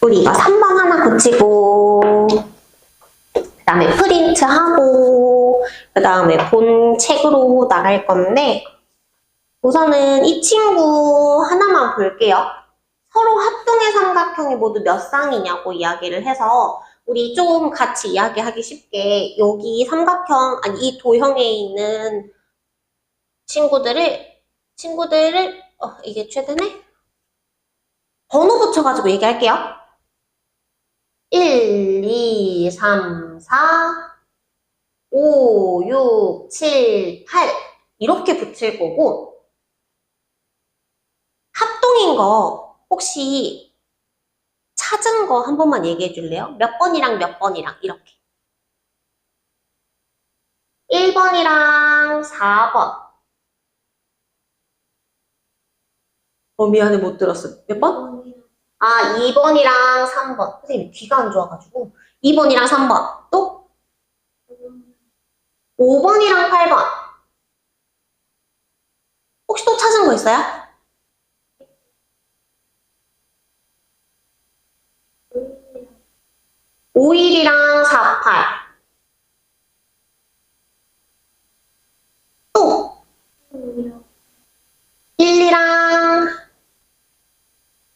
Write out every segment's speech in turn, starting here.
우리 이거 3번 하나 고치고, 그 다음에 프린트하고, 그 다음에 본 책으로 나갈 건데, 우선은 이 친구 하나만 볼게요. 서로 합동의 삼각형이 모두 몇 쌍이냐고 이야기를 해서, 우리 좀 같이 이야기하기 쉽게, 여기 삼각형, 아니, 이 도형에 있는 친구들을, 이게 최대네? 번호 붙여가지고 얘기할게요. 1, 2, 3, 4, 5, 6, 7, 8 이렇게 붙일 거고 합동인 거 혹시 찾은 거 한 번만 얘기해 줄래요? 몇 번이랑 몇 번이랑 이렇게 1번이랑 4번 미안해 못 들었어. 몇 번? 아 2번이랑 3번 선생님 귀가 안 좋아가지고 2번이랑 3번 또 5번이랑 8번 혹시 또 찾은 거 있어요? 5일이랑 4, 8 또 1이랑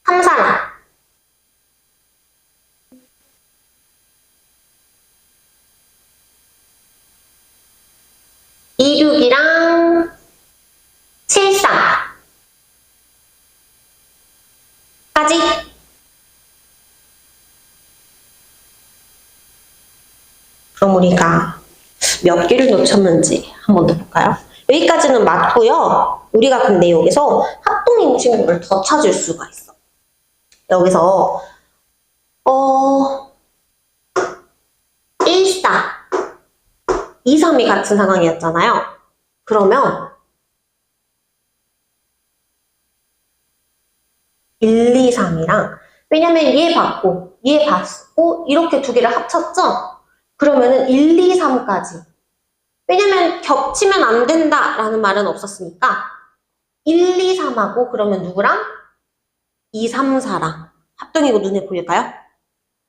3, 4랑 2, 6이랑 7, 4까지 그럼 우리가 몇 개를 놓쳤는지 한 번 더 볼까요? 여기까지는 맞고요. 우리가 근데 여기서 합동인 친구를 더 찾을 수가 있어. 여기서 1, 4, 2, 3이 같은 상황이었잖아요. 그러면 1, 2, 3이랑 왜냐면 얘 받고 얘 받고 이렇게 두 개를 합쳤죠? 그러면은 1, 2, 3까지 왜냐면 겹치면 안 된다라는 말은 없었으니까 1, 2, 3하고 그러면 누구랑? 2, 3, 4랑 합동이고 눈에 보일까요?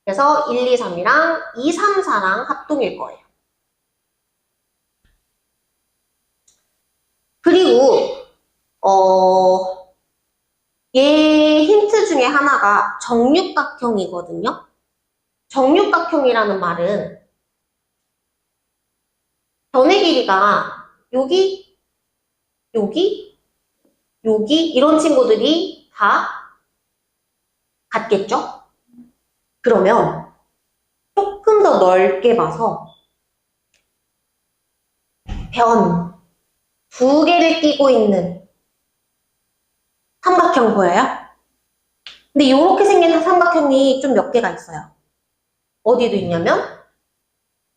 그래서 1, 2, 3이랑 2, 3, 4랑 합동일 거예요. 그리고 얘 힌트 중에 하나가 정육각형이거든요. 정육각형이라는 말은 변의 길이가 여기, 여기, 여기 이런 친구들이 다 같겠죠? 그러면 조금 더 넓게 봐서 변 두 개를 끼고 있는 삼각형 보여요? 근데 이렇게 생긴 삼각형이 좀 몇 개가 있어요. 어디도 있냐면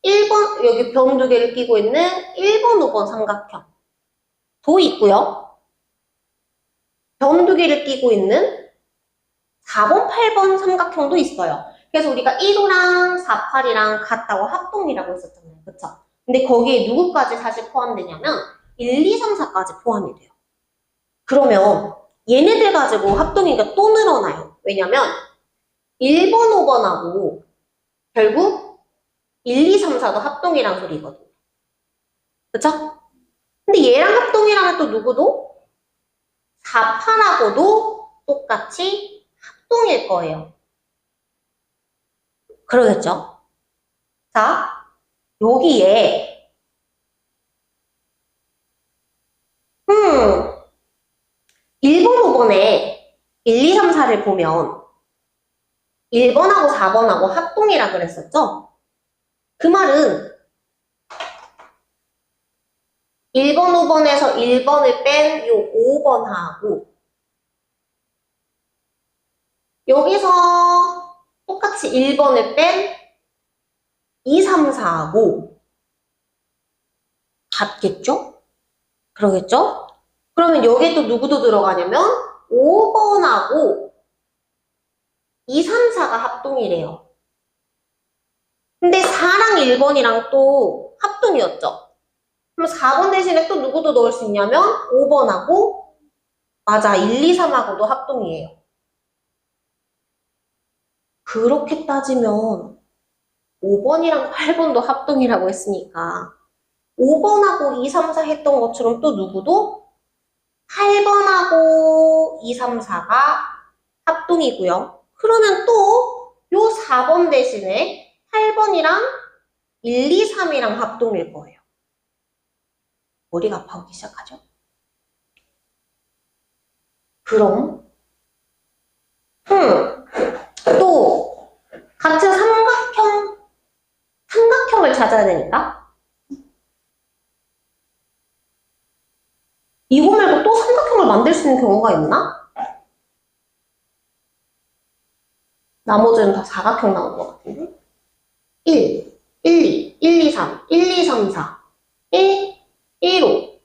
1번, 여기 변 두 개를 끼고 있는 1번, 5번 삼각형 도 있고요. 변 두 개를 끼고 있는 4번, 8번 삼각형도 있어요. 그래서 우리가 1호랑 4, 8이랑 같다고 합동이라고 했었잖아요. 그쵸? 근데 거기에 누구까지 사실 포함되냐면 1, 2, 3, 4까지 포함이 돼요. 그러면 얘네들 가지고 합동이가 또 늘어나요. 왜냐면 1번, 5번하고 결국 1, 2, 3, 4도 합동이란 소리거든요. 그쵸? 근데 얘랑 합동이라면 또 누구도? 4, 8하고도 똑같이 합동일 거예요. 그러겠죠? 자, 여기에 1번, 5번에 1, 2, 3, 4를 보면 1번하고 4번하고 합동이라 그랬었죠? 그 말은 1번, 5번에서 1번을 뺀 요 5번하고 여기서 똑같이 1번을 뺀 2, 3, 4하고 같겠죠? 그러겠죠? 그러면 여기에 또 누구도 들어가냐면 5번하고 2, 3, 4가 합동이래요. 근데 4랑 1번이랑 또 합동이었죠? 그럼 4번 대신에 또 누구도 넣을 수 있냐면 5번하고 맞아 1, 2, 3하고도 합동이에요. 그렇게 따지면 5번이랑 8번도 합동이라고 했으니까 5번하고 2, 3, 4 했던 것처럼 또 누구도 8번하고 2, 3, 4가 합동이고요. 그러면 또 요 4번 대신에 8번이랑 1, 2, 3이랑 합동일 거예요. 머리가 아파오기 시작하죠. 그럼 또 같은 삼각형을 찾아야 되니까 이거 말고 또 삼각형을 만들 수 있는 경우가 있나? 나머지는 다 사각형 나온 것 같은데 1, 1, 2, 1, 2, 3, 1, 2, 3, 4 1, 1, 5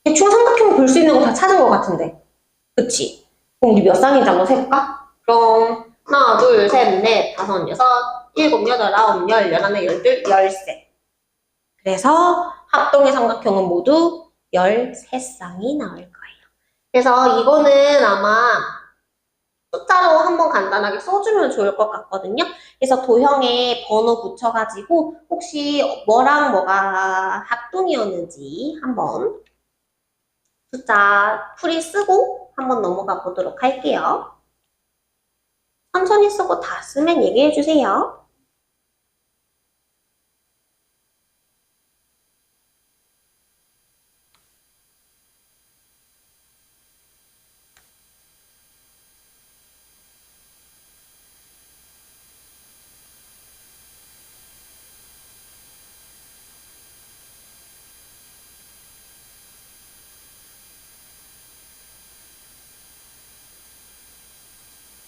대충 삼각형 볼 수 있는 거 다 찾은 것 같은데 그치? 그럼 우리 몇 쌍인지 한번 세볼까? 그럼 하나, 둘, 셋, 넷, 다섯, 여섯, 일곱, 여덟, 아홉, 열, 열하나, 열둘, 열세. 그래서 합동의 삼각형은 모두 13쌍이 나올 거예요. 그래서 이거는 아마 숫자로 한번 간단하게 써주면 좋을 것 같거든요. 그래서 도형에 번호 붙여가지고 혹시 뭐랑 뭐가 합동이었는지 한번 숫자 풀이 쓰고 한번 넘어가 보도록 할게요. 천천히 쓰고 다 쓰면 얘기해주세요.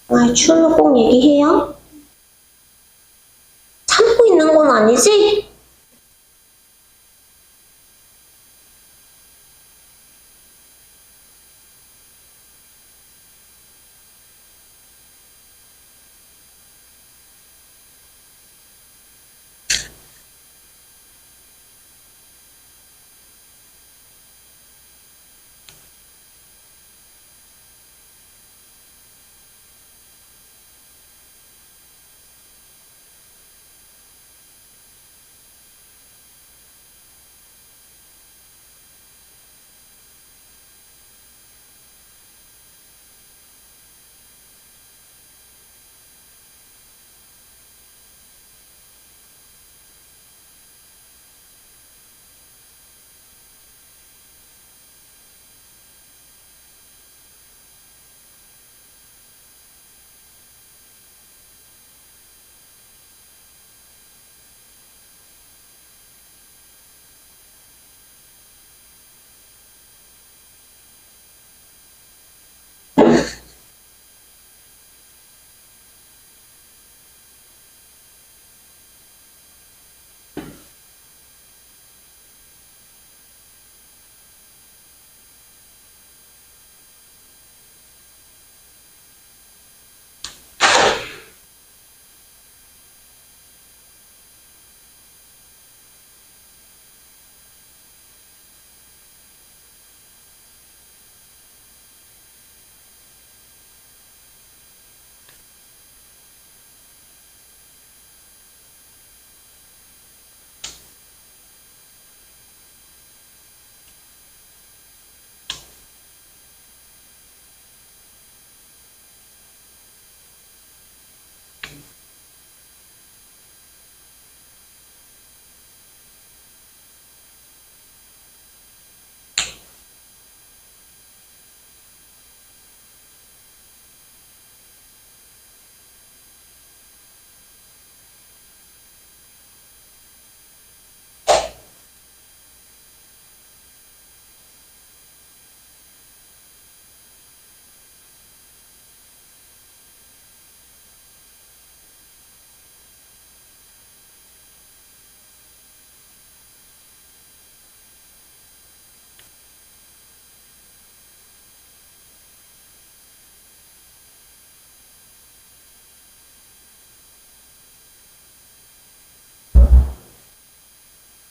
아, 추는 꼭 얘기해요. 참고 있는 건 아니지?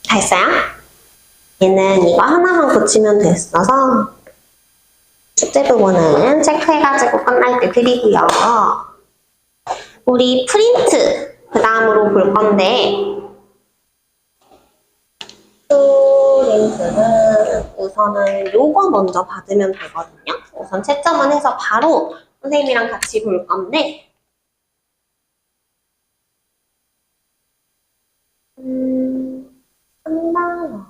다 했어요? 얘는 이거 하나만 고치면 됐어서 숙제 부분은 체크해가지고 끝날 때 드리고요. 우리 프린트 그 다음으로 볼 건데 프린트는 우선은 요거 먼저 받으면 되거든요. 우선 채점은 해서 바로 선생님이랑 같이 볼 건데 3만원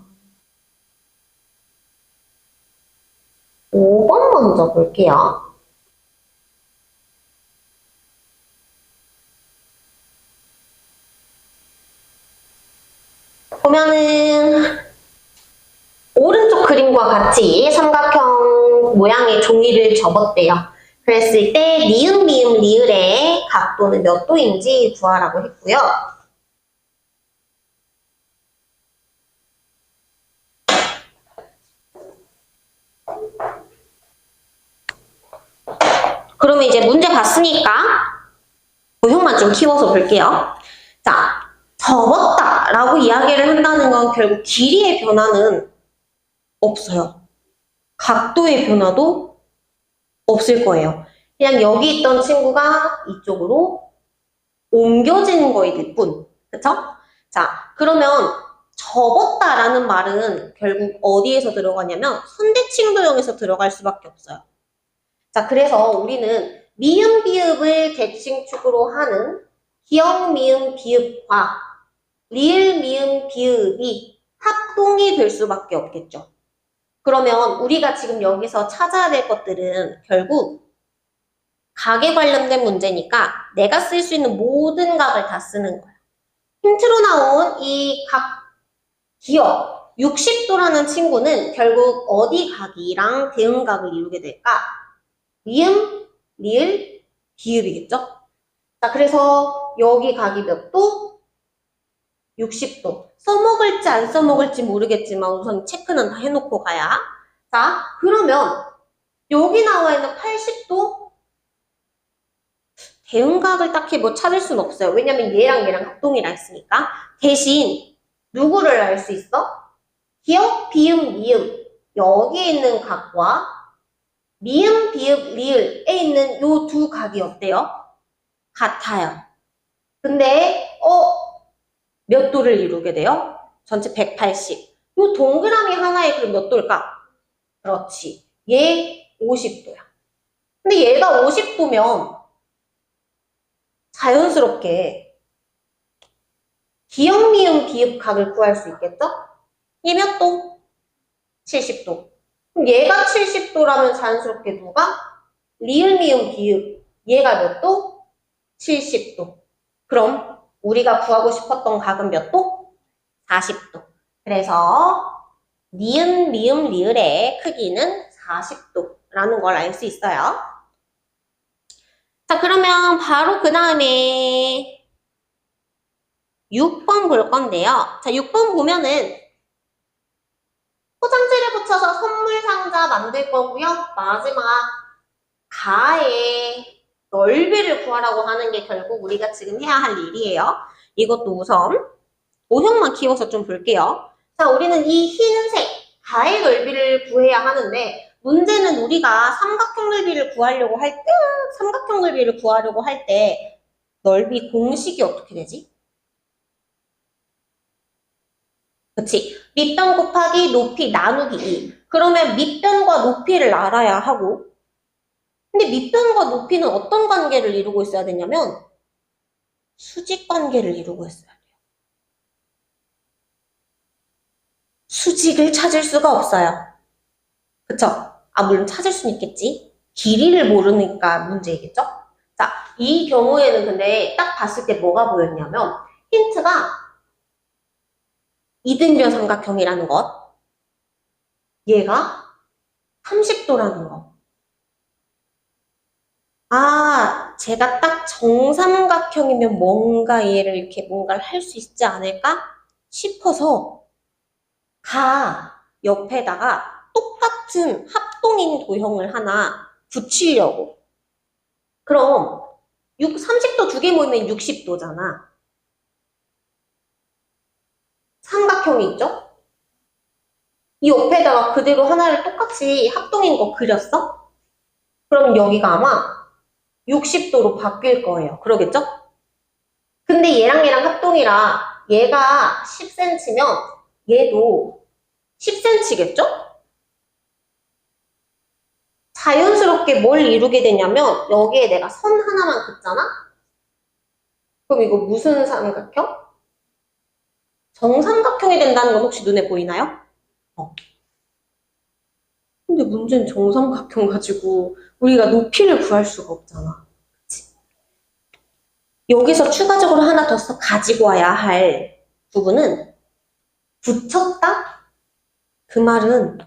5번 먼저 볼게요. 보면은 오른쪽 그림과 같이 삼각형 모양의 종이를 접었대요. 그랬을 때 니은, 미음, 리을의 각도는 몇 도인지 구하라고 했고요. 그러면 이제 문제 봤으니까 도형만 좀 키워서 볼게요. 자, 접었다 라고 이야기를 한다는 건 결국 길이의 변화는 없어요. 각도의 변화도 없을 거예요. 그냥 여기 있던 친구가 이쪽으로 옮겨지는 거일 뿐. 그쵸? 자, 그러면 접었다라는 말은 결국 어디에서 들어가냐면 선대칭 도형에서 들어갈 수밖에 없어요. 자, 그래서 우리는 미음, 비읍을 대칭축으로 하는 기역, 미음, 비읍과 리을, 미음, 비읍이 합동이 될 수밖에 없겠죠. 그러면 우리가 지금 여기서 찾아야 될 것들은 결국 각에 관련된 문제니까 내가 쓸 수 있는 모든 각을 다 쓰는 거야. 힌트로 나온 이 각 기역 60도라는 친구는 결국 어디 각이랑 대응각을 이루게 될까? 미음, 리을, 비읍이겠죠? 자, 그래서 여기 각이 몇 도? 60도. 써먹을지 안 써먹을지 모르겠지만 우선 체크는 다 해놓고 가야. 자, 그러면 여기 나와 있는 80도? 대응각을 딱히 뭐 찾을 수는 없어요. 왜냐면 얘랑 얘랑 합동이라 했으니까. 대신 누구를 알 수 있어? 기역, 비음, 미음 여기에 있는 각과 미음, 비읍, 리을에 있는 요 두 각이 어때요? 같아요. 근데 몇 도를 이루게 돼요? 전체 180. 요 동그라미 하나에 그럼 몇 도일까? 그렇지. 얘 50도야. 근데 얘가 50도면 자연스럽게 기역, 미음, 비읍 각을 구할 수 있겠죠? 얘 몇 도? 70도. 그럼 얘가 70도라면 자연스럽게 누가? 리을, 미음, 비읍. 얘가 몇 도? 70도. 그럼 우리가 구하고 싶었던 각은 몇 도? 40도. 그래서 니은, 미음, 리을의 크기는 40도라는 걸 알 수 있어요. 자, 그러면 바로 그 다음에 6번 볼 건데요. 자, 6번 보면은 포장지를 붙여서 선물 상자 만들 거고요. 마지막 가의 넓이를 구하라고 하는 게 결국 우리가 지금 해야 할 일이에요. 이것도 우선 모형만 키워서 좀 볼게요. 자, 우리는 이 흰색 가의 넓이를 구해야 하는데 문제는 우리가 삼각형 넓이를 구하려고 할 때, 삼각형 넓이를 구하려고 할 때 넓이 공식이 어떻게 되지? 그치? 밑변 곱하기 높이 나누기 2. 그러면 밑변과 높이를 알아야 하고 근데 밑변과 높이는 어떤 관계를 이루고 있어야 되냐면 수직 관계를 이루고 있어야 돼요. 수직을 찾을 수가 없어요. 그쵸? 아, 물론 찾을 수는 있겠지. 길이를 모르니까 문제이겠죠? 자, 이 경우에는 근데 딱 봤을 때 뭐가 보였냐면 힌트가 이등변 삼각형이라는 것, 얘가 30도라는 거. 아, 제가 딱 정삼각형이면 뭔가 얘를 이렇게 뭔가를 할 수 있지 않을까 싶어서 가 옆에다가 똑같은 합동인 도형을 하나 붙이려고. 그럼 30도 두 개 모이면 60도잖아. 삼각형이 있죠? 이 옆에다가 그대로 하나를 똑같이 합동인 거 그렸어? 그럼 여기가 아마 60도로 바뀔 거예요. 그러겠죠? 근데 얘랑 합동이라 얘가 10cm면 얘도 10cm겠죠? 자연스럽게 뭘 이루게 되냐면 여기에 내가 선 하나만 긋잖아? 그럼 이거 무슨 삼각형? 정삼각형이 된다는 건 혹시 눈에 보이나요? 근데 문제는 정삼각형 가지고 우리가 높이를 구할 수가 없잖아. 그치? 여기서 추가적으로 하나 더 가지고 와야 할 부분은 붙였다? 그 말은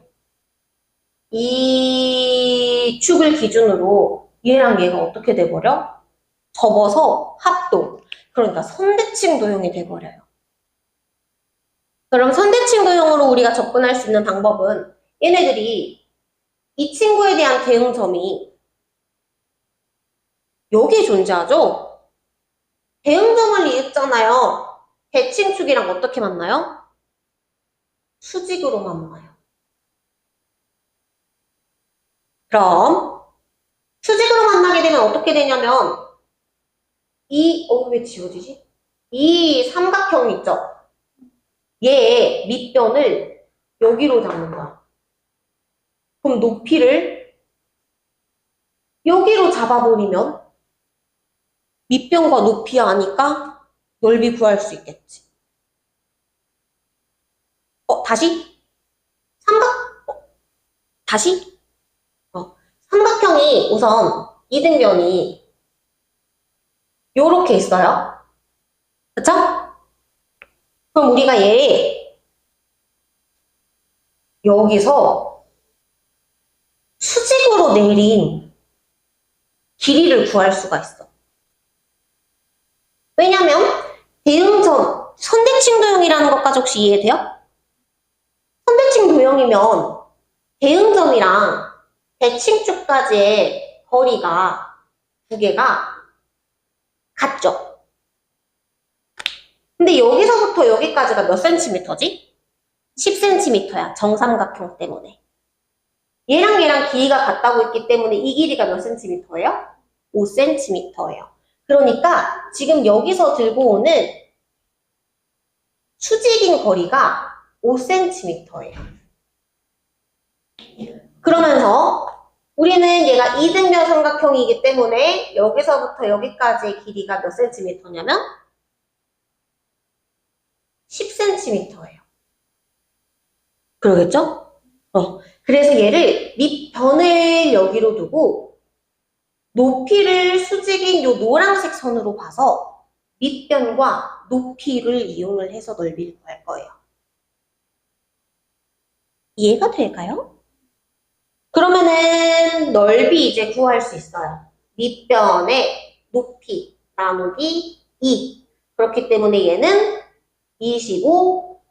이 축을 기준으로 얘랑 얘가 어떻게 돼버려? 접어서 합동. 그러니까 선대칭 도형이 돼버려요. 그럼 선대칭 도형으로 우리가 접근할 수 있는 방법은 얘네들이 이 친구에 대한 대응점이 여기에 존재하죠? 대응점을 이었잖아요. 대칭축이랑 어떻게 만나요? 수직으로 만나요. 그럼 수직으로 만나게 되면 어떻게 되냐면 왜 지워지지? 이 삼각형 있죠? 얘의 밑변을 여기로 잡는 거야. 그럼 높이를 여기로 잡아버리면 밑변과 높이 아니까 넓이 구할 수 있겠지. 다시? 다시? 삼각형이 우선 이등변이 요렇게 있어요. 그쵸? 그럼 우리가 얘 여기서 수직으로 내린 길이를 구할 수가 있어. 왜냐면 대응점, 선대칭 도형이라는 것까지 혹시 이해돼요? 선대칭 도형이면 대응점이랑 대칭축까지의 거리가 두 개가 같죠? 근데 여기서부터 여기까지가 몇 센티미터지? 10cm야. 정삼각형 때문에. 얘랑 길이가 같다고 했기 때문에 이 길이가 몇 cm예요? 5cm예요. 그러니까 지금 여기서 들고 오는 수직인 거리가 5cm예요. 그러면서 우리는 얘가 이등변 삼각형이기 때문에 여기서부터 여기까지의 길이가 몇 cm냐면 10cm예요. 그러겠죠? 그래서 얘를 밑변을 여기로 두고 높이를 수직인 요 노란색 선으로 봐서 밑변과 높이를 이용을 해서 넓이를 구할 거예요. 이해가 될까요? 그러면은 넓이 이제 구할 수 있어요. 밑변의 높이 나누기 2. 그렇기 때문에 얘는 25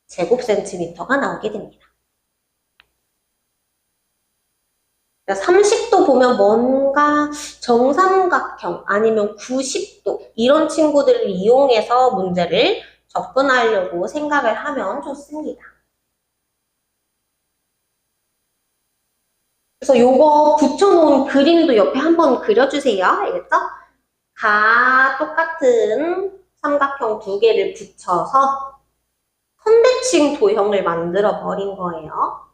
제곱센티미터가 나오게 됩니다. 30도 보면 뭔가 정삼각형 아니면 90도 이런 친구들을 이용해서 문제를 접근하려고 생각을 하면 좋습니다. 그래서 요거 붙여놓은 그림도 옆에 한번 그려주세요. 알겠죠? 다 똑같은 삼각형 두 개를 붙여서 선대칭 도형을 만들어 버린 거예요.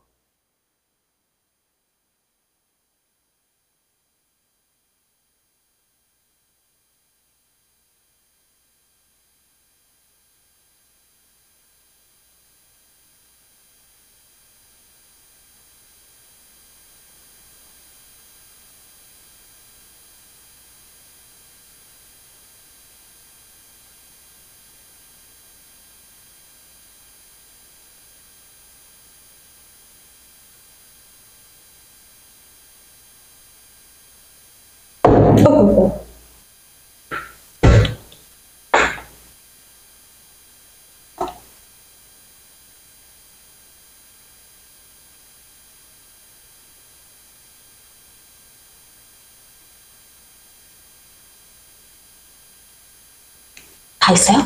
다 있어요?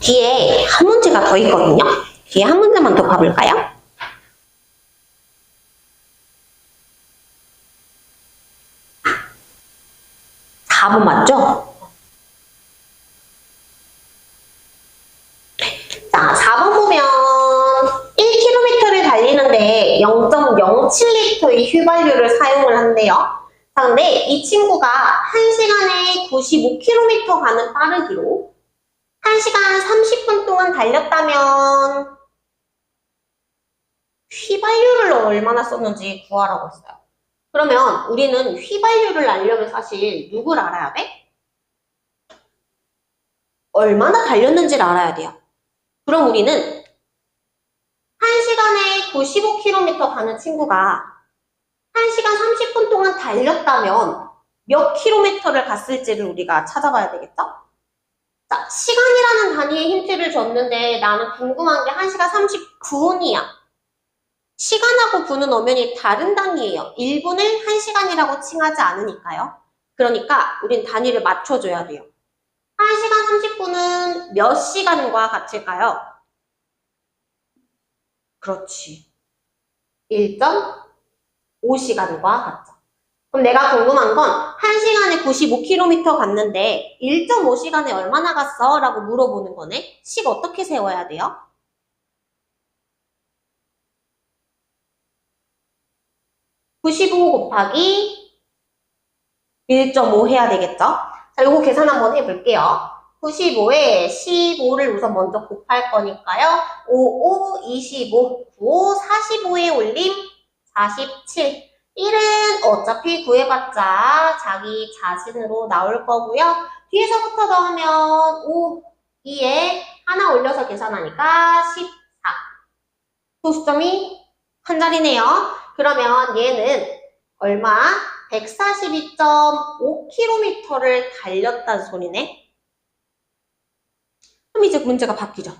뒤에 한 문제가 더 있거든요. 뒤에 한 문제만 더 봐볼까요? 4번 맞죠? 자, 4번 보면 1km를 달리는데 0.07리터의 휘발유를 사용을 한대요. 자, 근데 이 친구가 1시간에 95km 가는 빠르기로 1시간 30분 동안 달렸다면 휘발유를 얼마나 썼는지 구하라고 했어요. 그러면 우리는 휘발유를 알려면 사실 누굴 알아야 돼? 얼마나 달렸는지를 알아야 돼요. 그럼 우리는 1시간에 95km 가는 친구가 1시간 30분 동안 달렸다면 몇 킬로미터를 갔을지를 우리가 찾아봐야 되겠죠? 자, 시간이라는 단위의 힌트를 줬는데 나는 궁금한 게 1시간 39분이야. 시간하고 분은 엄연히 다른 단위예요. 1분을 1시간이라고 칭하지 않으니까요. 그러니까 우린 단위를 맞춰줘야 돼요. 1시간 30분은 몇 시간과 같을까요? 그렇지. 1.5시간과 같죠. 그럼 내가 궁금한 건 1시간에 95km 갔는데 1.5시간에 얼마나 갔어? 라고 물어보는 거네. 식 어떻게 세워야 돼요? 95 곱하기 1.5 해야 되겠죠? 자, 요거 계산 한번 해볼게요. 95에 15를 우선 먼저 곱할 거니까요. 5, 5, 25, 9, 45에 올림 47. 1은 어차피 구해봤자 자기 자신으로 나올 거고요. 뒤에서부터 넣으면 5, 2에 하나 올려서 계산하니까 14. 소수점이 한 자리네요. 그러면 얘는 얼마? 142.5km를 달렸다는 소리네. 그럼 이제 문제가 바뀌죠.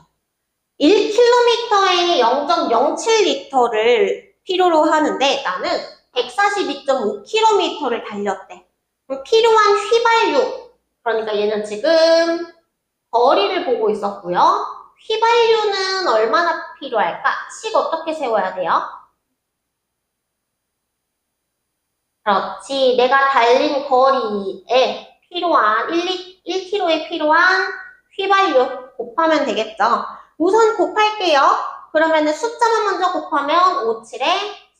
1km에 0.07리터를 필요로 하는데 나는 142.5km를 달렸대. 그럼 필요한 휘발유, 그러니까 얘는 지금 거리를 보고 있었고요. 휘발유는 얼마나 필요할까? 식 어떻게 세워야 돼요? 그렇지. 내가 달린 거리에 필요한 1km에 필요한 휘발유 곱하면 되겠죠. 우선 곱할게요. 그러면은 숫자만 먼저 곱하면 5, 7에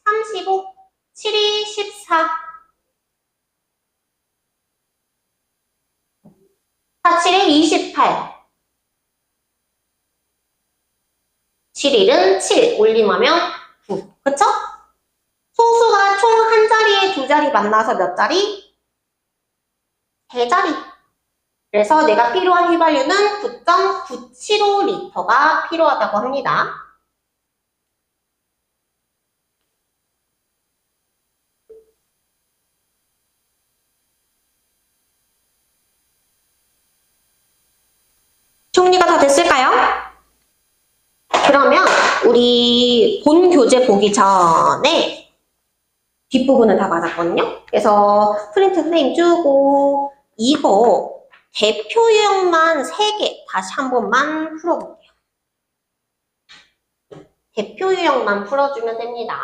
35, 7이 14, 4, 7에 28, 7일은 7, 올림하면 9. 그쵸? 소수가 총 한 자리에 두 자리 만나서 몇 자리? 세 자리. 그래서 내가 필요한 휘발유는 9.975리터가 필요하다고 합니다. 정리가 다 됐을까요? 그러면 우리 본 교재 보기 전에 뒷부분은 다 맞았거든요. 그래서 프린트 선생님 주고 이거 대표 유형만 3개 다시 한 번만 풀어볼게요. 대표 유형만 풀어주면 됩니다.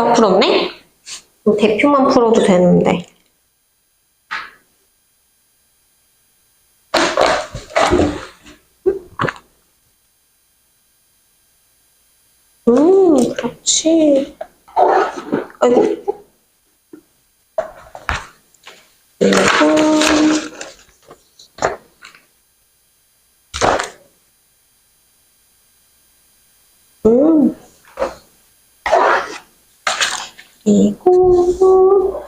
내가 풀었네? 대표만 풀어도 되는데. 그렇지. 아이고. 그리고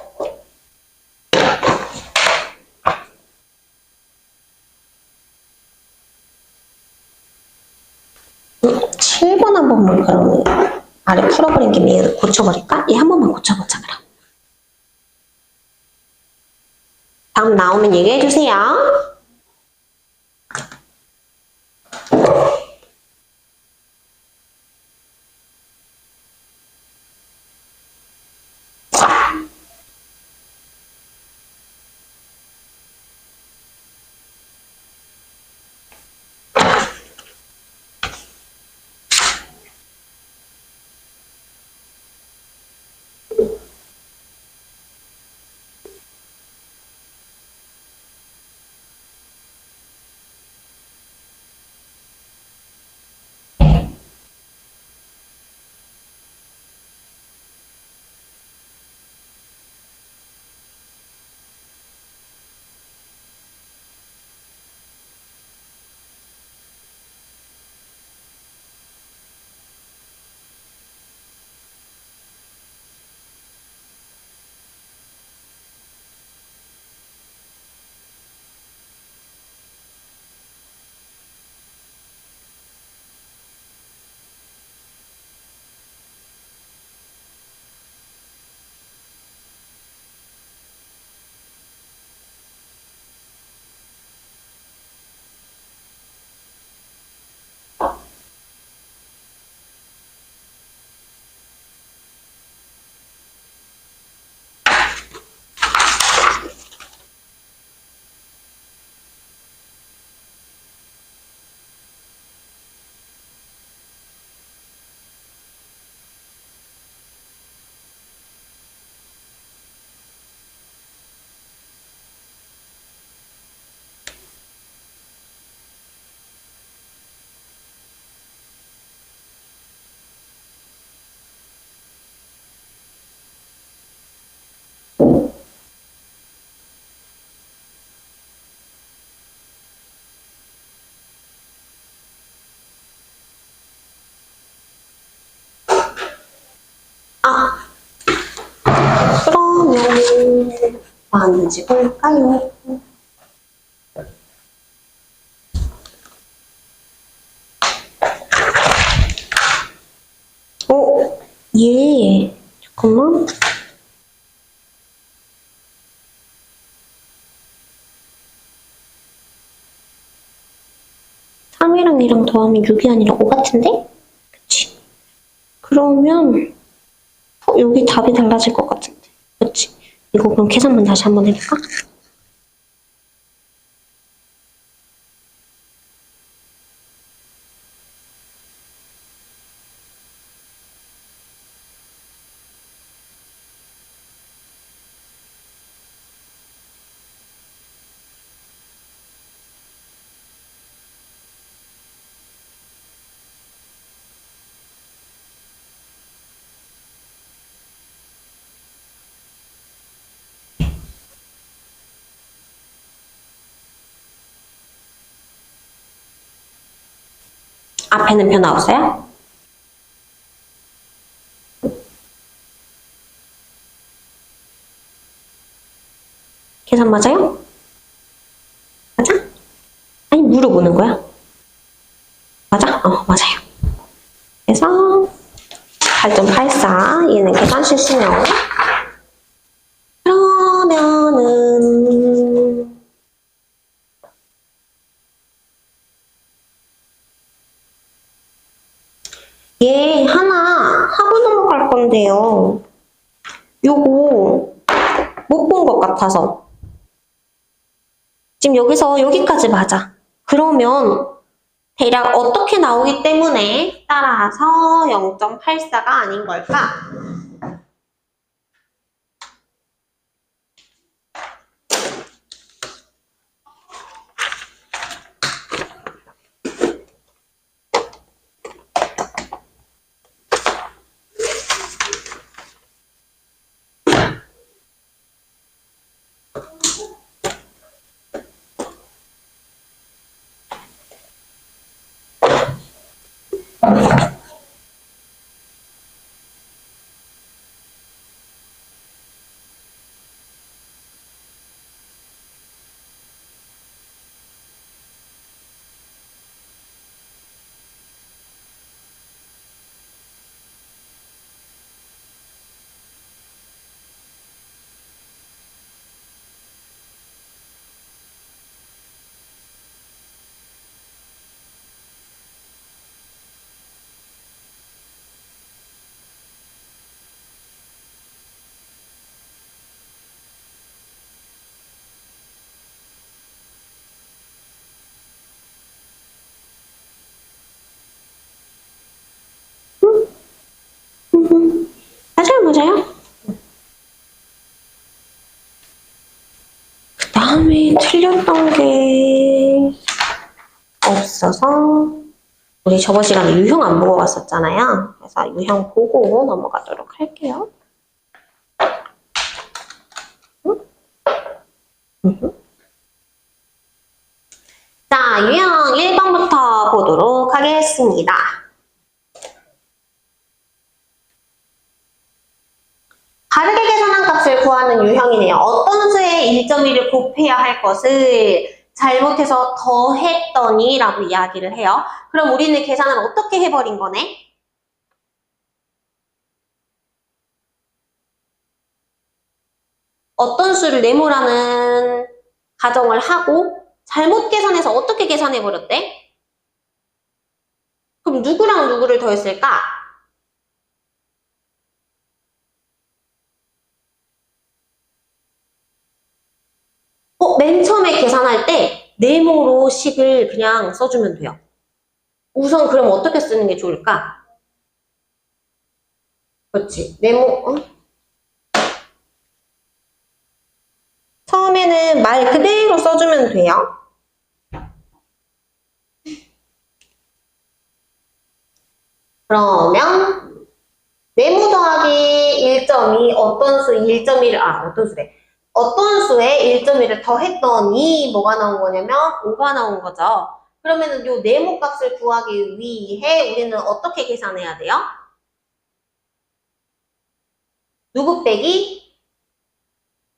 7번 한 번만 그러면 아래 풀어버린 김에 고쳐버릴까? 얘 한 번만 고쳐보자 그럼. 다음 나오면 얘기해주세요. 그러면 뭐하는지 볼까요? 얘 잠깐만. (3이랑) 더하면 6이 아니라 5 같은데? 그치? 그러면 여기 답이 달라질 것 같은데. 그치? 이거 그럼 계산만 다시 한번 해볼까? 앞에는 변화 없어요? 계산 맞아요? 맞아? 아니 물어보는 거야. 맞아? 맞아요. 그래서 8.84 얘는 계산 실수요. 그러면은 얘 하나 하고 넘어갈 건데요. 요거 못 본 것 같아서 지금 여기서 여기까지 맞아. 그러면 대략 어떻게 나오기 때문에 따라서 0.84가 아닌 걸까? 다음에 틀렸던 게 없어서 우리 저번 시간에 유형 안 보고 갔었잖아요. 그래서 유형 보고 넘어가도록 할게요. 자, 유형 1번부터 보도록 하겠습니다. 바르게 계산한 값을 구하는 유형이네요. 어떤 수의 1.1을 곱해야 할 것을 잘못해서 더했더니 라고 이야기를 해요. 그럼 우리는 계산을 어떻게 해버린 거네? 어떤 수를 네모라는 가정을 하고 잘못 계산해서 어떻게 계산해버렸대? 그럼 누구랑 누구를 더했을까? 맨 처음에 계산할 때 네모로 식을 그냥 써주면 돼요. 우선 그럼 어떻게 쓰는 게 좋을까? 그렇지. 처음에는 말 그대로 써주면 돼요. 그러면 네모 더하기 1.2 어떤 수 1.1을 어떤 수래? 어떤 수에 1.1을 더했더니 뭐가 나온 거냐면 5가 나온 거죠. 그러면은 요 네모 값을 구하기 위해 우리는 어떻게 계산해야 돼요? 누구 빼기?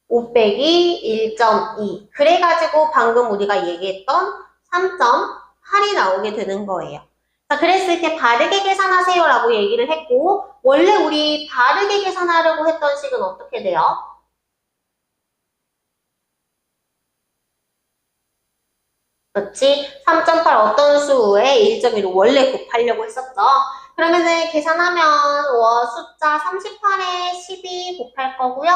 5 빼기 1.2. 그래가지고 방금 우리가 얘기했던 3.8이 나오게 되는 거예요. 자, 그랬을 때 바르게 계산하세요 라고 얘기를 했고, 원래 우리 바르게 계산하려고 했던 식은 어떻게 돼요? 그렇지? 3.8 어떤 수에 1.1을 원래 곱하려고 했었죠. 그러면은 계산하면 숫자 38에 12 곱할 거고요.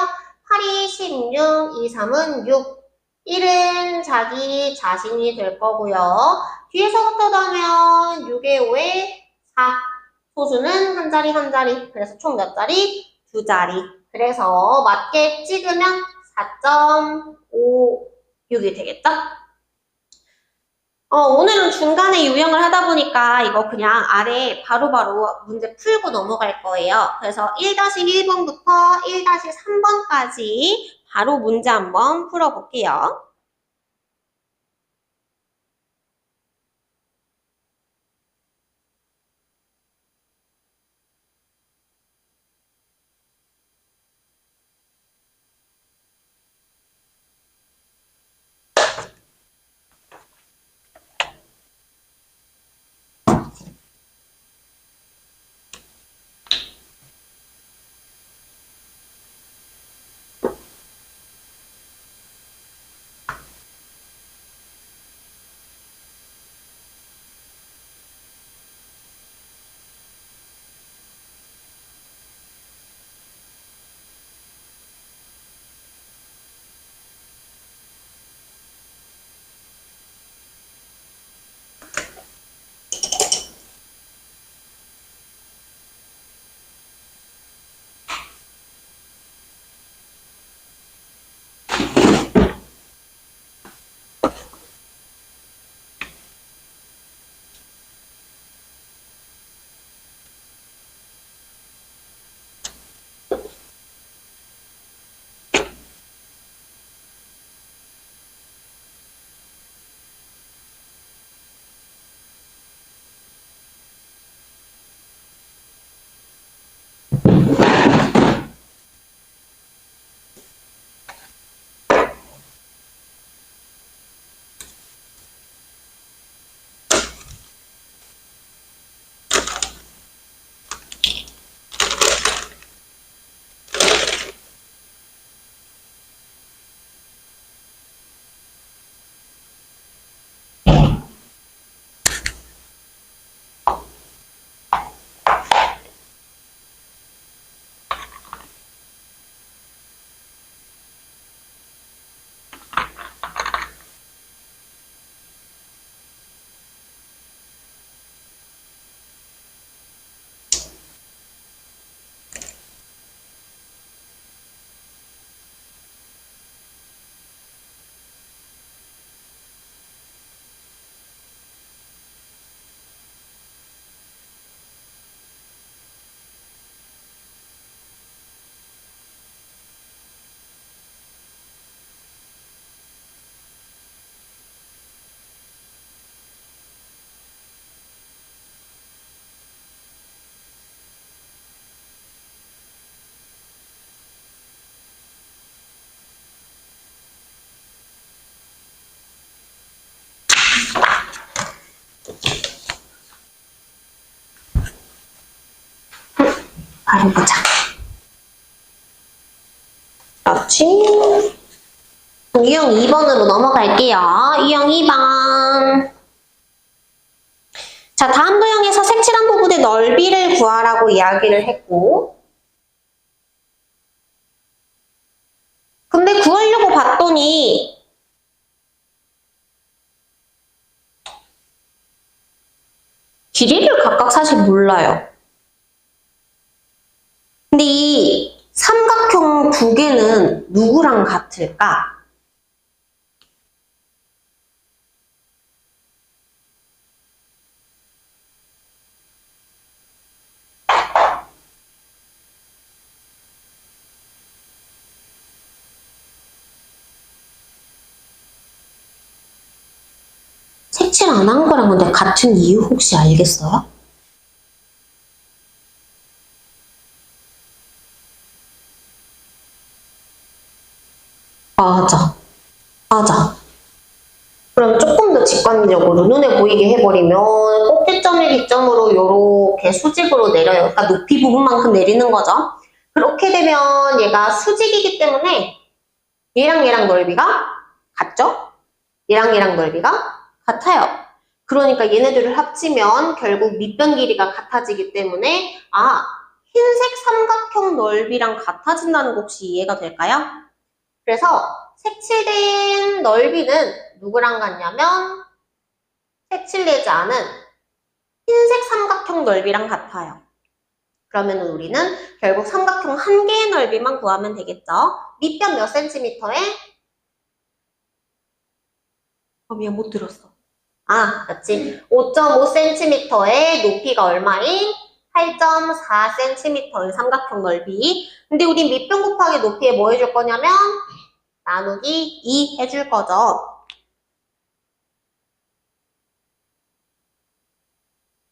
8이 16, 2, 3은 6. 1은 자기 자신이 될 거고요. 뒤에서부터 더하면 6에 5에 4. 소수는 한 자리 한 자리. 그래서 총 몇 자리? 두 자리. 그래서 맞게 찍으면 4.56이 되겠죠? 오늘은 중간에 유형을 하다 보니까 이거 그냥 아래 바로바로 문제 풀고 넘어갈 거예요. 그래서 1-1번부터 1-3번까지 바로 문제 한번 풀어볼게요. 바로 보자. 그렇지. 유형 2번으로 넘어갈게요. 유형 2번. 자, 다음 도형에서 색칠한 부분의 넓이를 구하라고 이야기를 했고, 근데 구하려고 봤더니 길이를 각각 사실 몰라요. 근데 이 삼각형 두 개는 누구랑 같을까? 색칠 안 한 거랑 근데 같은 이유 혹시 알겠어요? 맞아. 맞아. 그럼 조금 더 직관적으로 눈에 보이게 해버리면 꼭지점을 기점으로 이렇게 수직으로 내려요. 그러니까 높이 부분만큼 내리는 거죠. 그렇게 되면 얘가 수직이기 때문에 얘랑 넓이가 같죠? 얘랑 넓이가 같아요. 그러니까 얘네들을 합치면 결국 밑변 길이가 같아지기 때문에 흰색 삼각형 넓이랑 같아진다는 거 혹시 이해가 될까요? 그래서 색칠된 넓이는 누구랑 같냐면 색칠되지 않은 흰색 삼각형 넓이랑 같아요. 그러면 우리는 결국 삼각형 한 개의 넓이만 구하면 되겠죠? 밑변 몇 센티미터에? 미안 못 들었어. 그렇지. 5.5cm의 높이가 얼마인? 8.4cm의 삼각형 넓이. 근데 우린 밑변 곱하기 높이에 뭐 해줄 거냐면 나누기 2 해줄 거죠.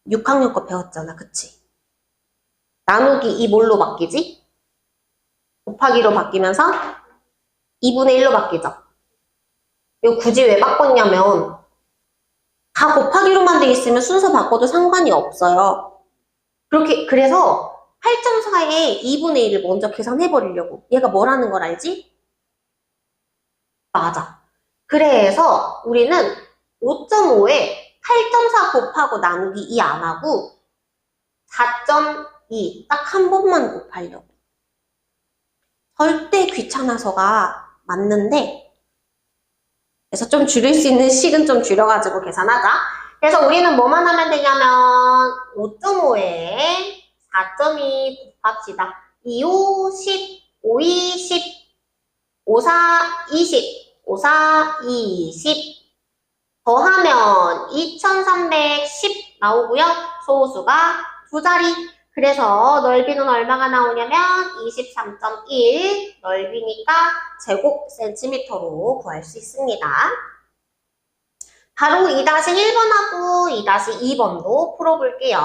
6학년 거 배웠잖아, 그치? 나누기 2 뭘로 바뀌지? 곱하기로 바뀌면서 2분의 1로 바뀌죠. 이거 굳이 왜 바꿨냐면 다 곱하기로만 돼 있으면 순서 바꿔도 상관이 없어요. 그래서 8.4에 2분의 1을 먼저 계산해 버리려고. 얘가 뭐라는 걸 알지? 맞아. 그래서 우리는 5.5에 8.4 곱하고 나누기 2 안 하고 4.2 딱 한 번만 곱하려고. 절대 귀찮아서가 맞는데 그래서 좀 줄일 수 있는 식은 좀 줄여가지고 계산하자. 그래서 우리는 뭐만 하면 되냐면 5.5에 4.2 곱합시다. 2, 5, 10, 5, 2, 10, 5, 4, 20, 5, 4, 20 더하면 2310 나오고요. 소수가 두 자리. 그래서 넓이는 얼마가 나오냐면 23.1 넓이니까 제곱 센티미터로 구할 수 있습니다. 바로 2-1번하고 2-2번도 풀어볼게요.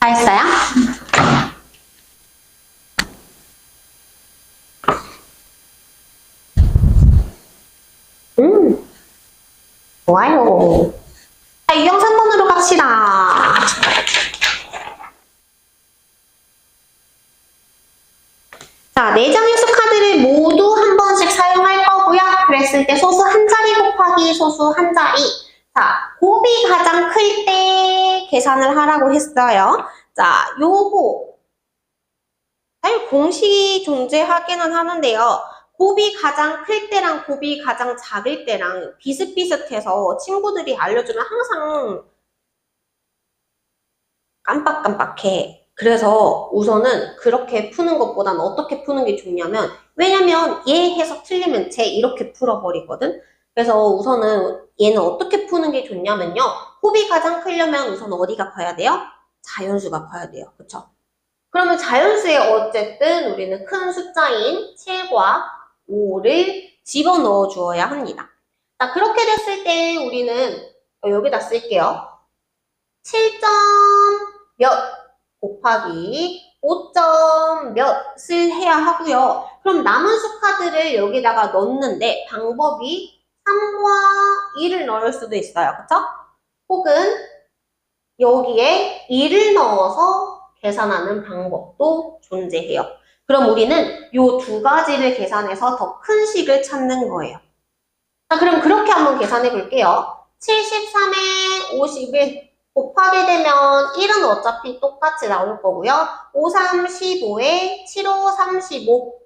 다 했어요? 좋아요. 자, 유형 3번으로 갑시다. 자, 4장의 수카드를 모두 한 번씩 사용할 거고요. 그랬을 때 소수 한 자리 곱하기 소수 한 자리. 자, 곱이 가장 클 때 계산을 하라고 했어요. 자, 요거 사실 공식이 존재하기는 하는데요. 곱이 가장 클 때랑 곱이 가장 작을 때랑 비슷비슷해서 친구들이 알려주면 항상 깜빡깜빡해. 그래서 우선은 그렇게 푸는 것보다는 어떻게 푸는 게 좋냐면, 왜냐면 얘 해석 틀리면 쟤 이렇게 풀어버리거든? 그래서 우선은 얘는 어떻게 푸는 게 좋냐면요. 곱이 가장 크려면 우선 어디가 커야 돼요? 자연수가 커야 돼요. 그쵸? 그러면 자연수에 어쨌든 우리는 큰 숫자인 7과 5를 집어넣어 주어야 합니다. 자, 그렇게 됐을 때 우리는 여기다 쓸게요. 7점 몇 곱하기 5점 몇을 해야 하고요. 그럼 남은 수카드를 여기다가 넣는데 방법이 3과 2를 넣을 수도 있어요. 그쵸? 혹은 여기에 2를 넣어서 계산하는 방법도 존재해요. 그럼 우리는 이 두 가지를 계산해서 더 큰 식을 찾는 거예요. 자, 그럼 그렇게 한번 계산해 볼게요. 73에 51 곱하게 되면 1은 어차피 똑같이 나올 거고요. 5, 3, 15에 7, 5, 35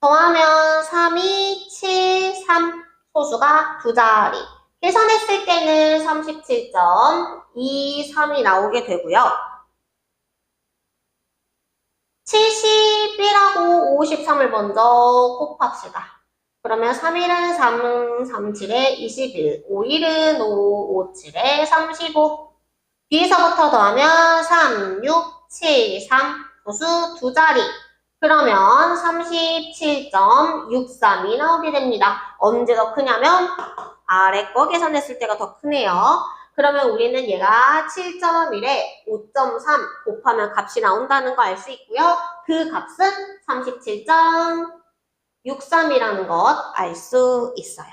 더하면 3, 2, 7, 3 소수가 두 자리. 계산했을 때는 37.23이 나오게 되고요. 71하고 53을 먼저 곱합시다. 그러면 3일은 3, 37에 21, 5일은 5, 5, 7에 35. 뒤에서부터 더하면 3, 6, 7, 3, 소수 두 자리. 그러면 37.63이 나오게 됩니다. 언제 더 크냐면 아래 거 계산했을 때가 더 크네요. 그러면 우리는 얘가 7.1에 5.3 곱하면 값이 나온다는 거 알 수 있고요. 그 값은 37.63이라는 것 알 수 있어요.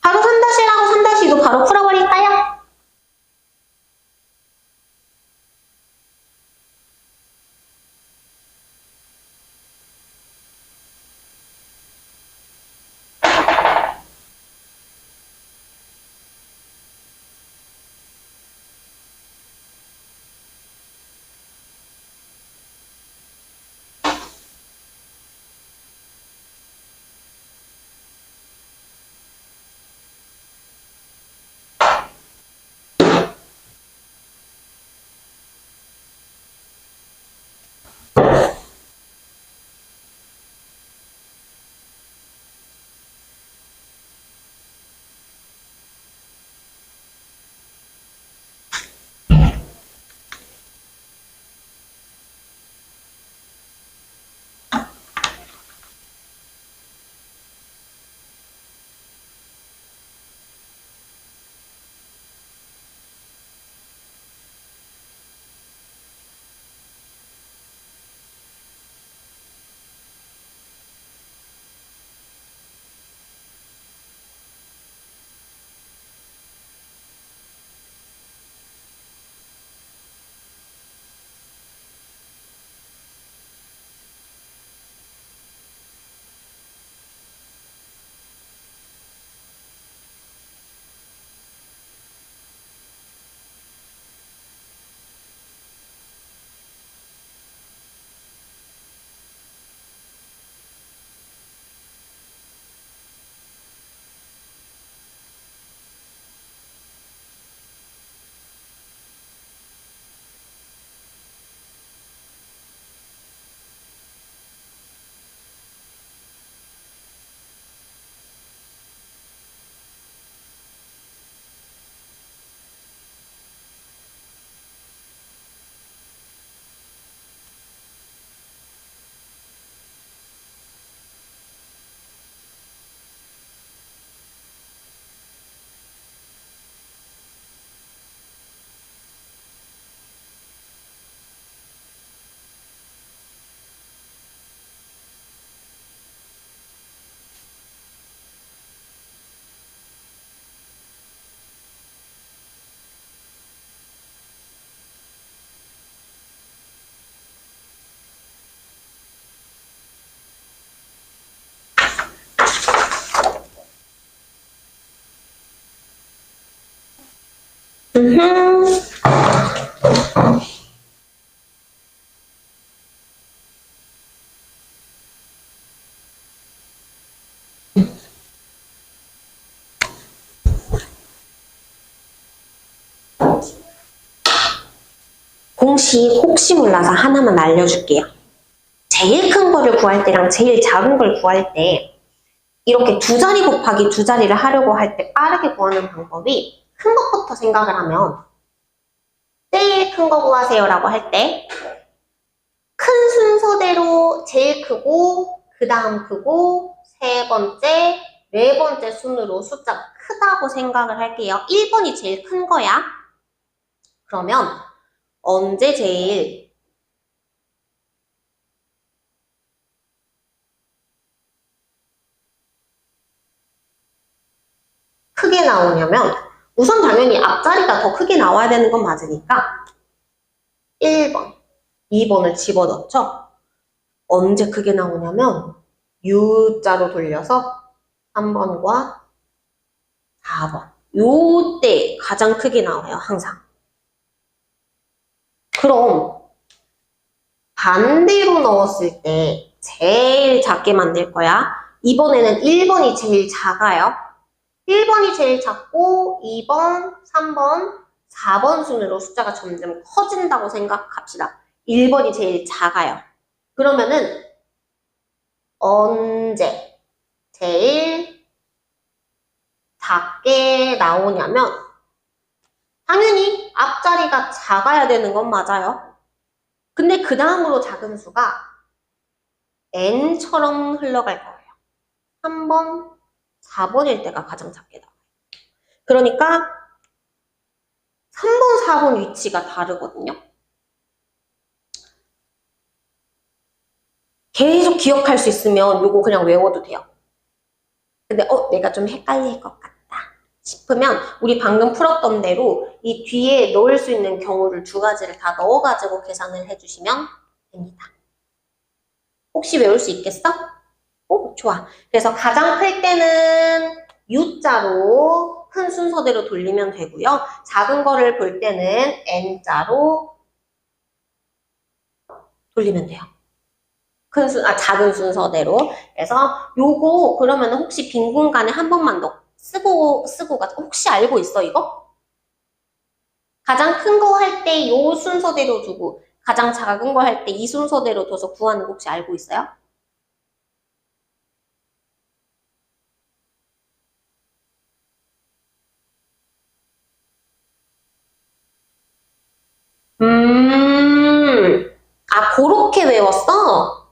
바로 3-1하고 3-2도 바로 풀어버릴까요? 음흠. 공식 혹시 몰라서 하나만 알려줄게요. 제일 큰 거를 구할 때랑 제일 작은 걸 구할 때 이렇게 두 자리 곱하기 두 자리를 하려고 할 때 빠르게 구하는 방법이 큰 것부터 생각을 하면 제일 큰 거 구하세요 라고 할 때 큰 순서대로 제일 크고 그 다음 크고 세 번째, 네 번째 순으로 숫자가 크다고 생각을 할게요. 1번이 제일 큰 거야. 그러면 언제 제일 크게 나오냐면 우선 당연히 앞자리가 더 크게 나와야 되는 건 맞으니까 1번, 2번을 집어넣죠. 언제 크게 나오냐면 U자로 돌려서 3번과 4번 요때 가장 크게 나와요. 항상. 그럼 반대로 넣었을 때 제일 작게 만들 거야. 이번에는 1번이 제일 작아요. 1번이 제일 작고 2번, 3번, 4번 순으로 숫자가 점점 커진다고 생각합시다. 1번이 제일 작아요. 그러면은 언제 제일 작게 나오냐면 당연히 앞자리가 작아야 되는 건 맞아요. 근데 그 다음으로 작은 수가 n처럼 흘러갈 거예요. 3번, 4번일 때가 가장 작게 나와요. 그러니까 3번, 4번 위치가 다르거든요. 계속 기억할 수 있으면 요거 그냥 외워도 돼요. 근데 내가 좀 헷갈릴 것 같다 싶으면 우리 방금 풀었던 대로 이 뒤에 넣을 수 있는 경우를 두 가지를 다 넣어가지고 계산을 해주시면 됩니다. 혹시 외울 수 있겠어? 오, 좋아. 그래서 가장 클 때는 U자로 큰 순서대로 돌리면 되고요. 작은 거를 볼 때는 N자로 돌리면 돼요. 작은 순서대로. 그래서 요거 그러면 혹시 빈 공간에 한 번만 더 쓰고 가 혹시 알고 있어 이거? 가장 큰 거 할 때 요 순서대로 두고 가장 작은 거 할 때 이 순서대로 둬서 구하는 거 혹시 알고 있어요? 그렇게 외웠어?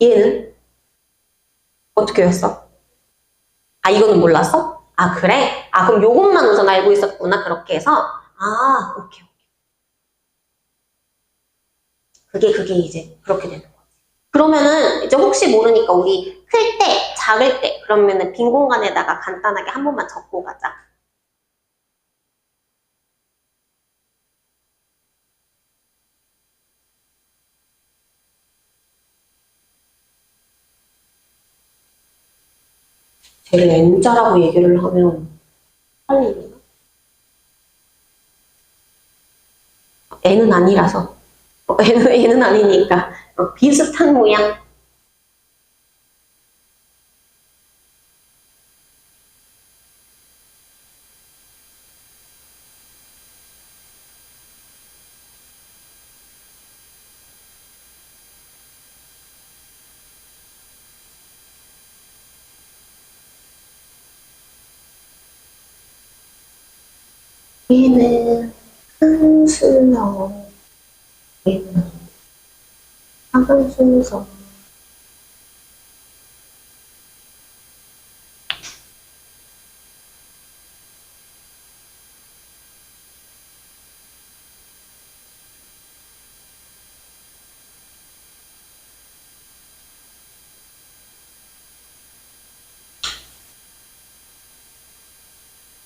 얘는? 어떻게 외웠어? 이거는 몰랐어? 그래? 그럼 요것만 우선 알고 있었구나, 그렇게 해서. 오케이. 그게 이제 그렇게 되는 거지. 그러면은 이제 혹시 모르니까 우리 클 때, 작을 때, 그러면은 빈 공간에다가 간단하게 한 번만 적고 가자. 쟤를 N자라고 얘기를 하면 빨리 N은 아니라서 N은 아니니까 비슷한 모양. 얘는 큰 순서, 얘는 작은 순서.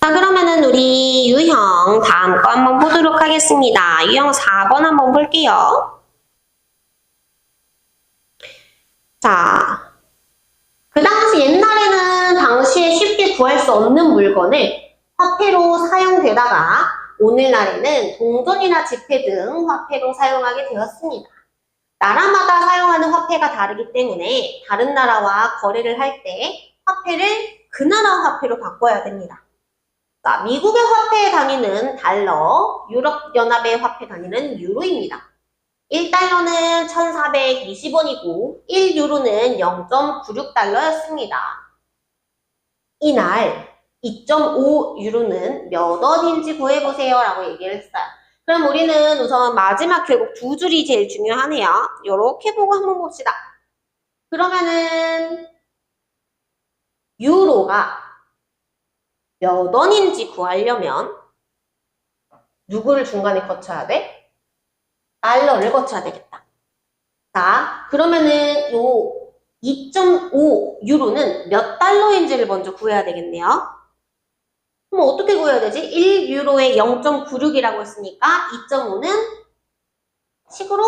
자, 그러면은 우리 유형 다음 거 한번 보도록 하겠습니다. 유형 4번 한번 볼게요. 자, 그 당시 옛날에는 당시에 쉽게 구할 수 없는 물건을 화폐로 사용되다가 오늘날에는 동전이나 지폐 등 화폐로 사용하게 되었습니다. 나라마다 사용하는 화폐가 다르기 때문에 다른 나라와 거래를 할 때 화폐를 그 나라 화폐로 바꿔야 됩니다. 자, 미국의 화폐 단위는 달러, 유럽연합의 화폐 단위는 유로입니다. 1달러는 1,420원이고 1유로는 0.96달러였습니다. 이날 2.5유로는 몇 원인지 구해보세요 라고 얘기를 했어요. 그럼 우리는 우선 마지막 결국 두 줄이 제일 중요하네요. 요렇게 보고 한번 봅시다. 그러면은 유로가 몇 원인지 구하려면 누구를 중간에 거쳐야 돼? 달러를 거쳐야 되겠다. 자, 그러면은 요 2.5유로는 몇 달러인지를 먼저 구해야 되겠네요. 그럼 어떻게 구해야 되지? 1유로에 0.96이라고 했으니까 2.5는 식으로?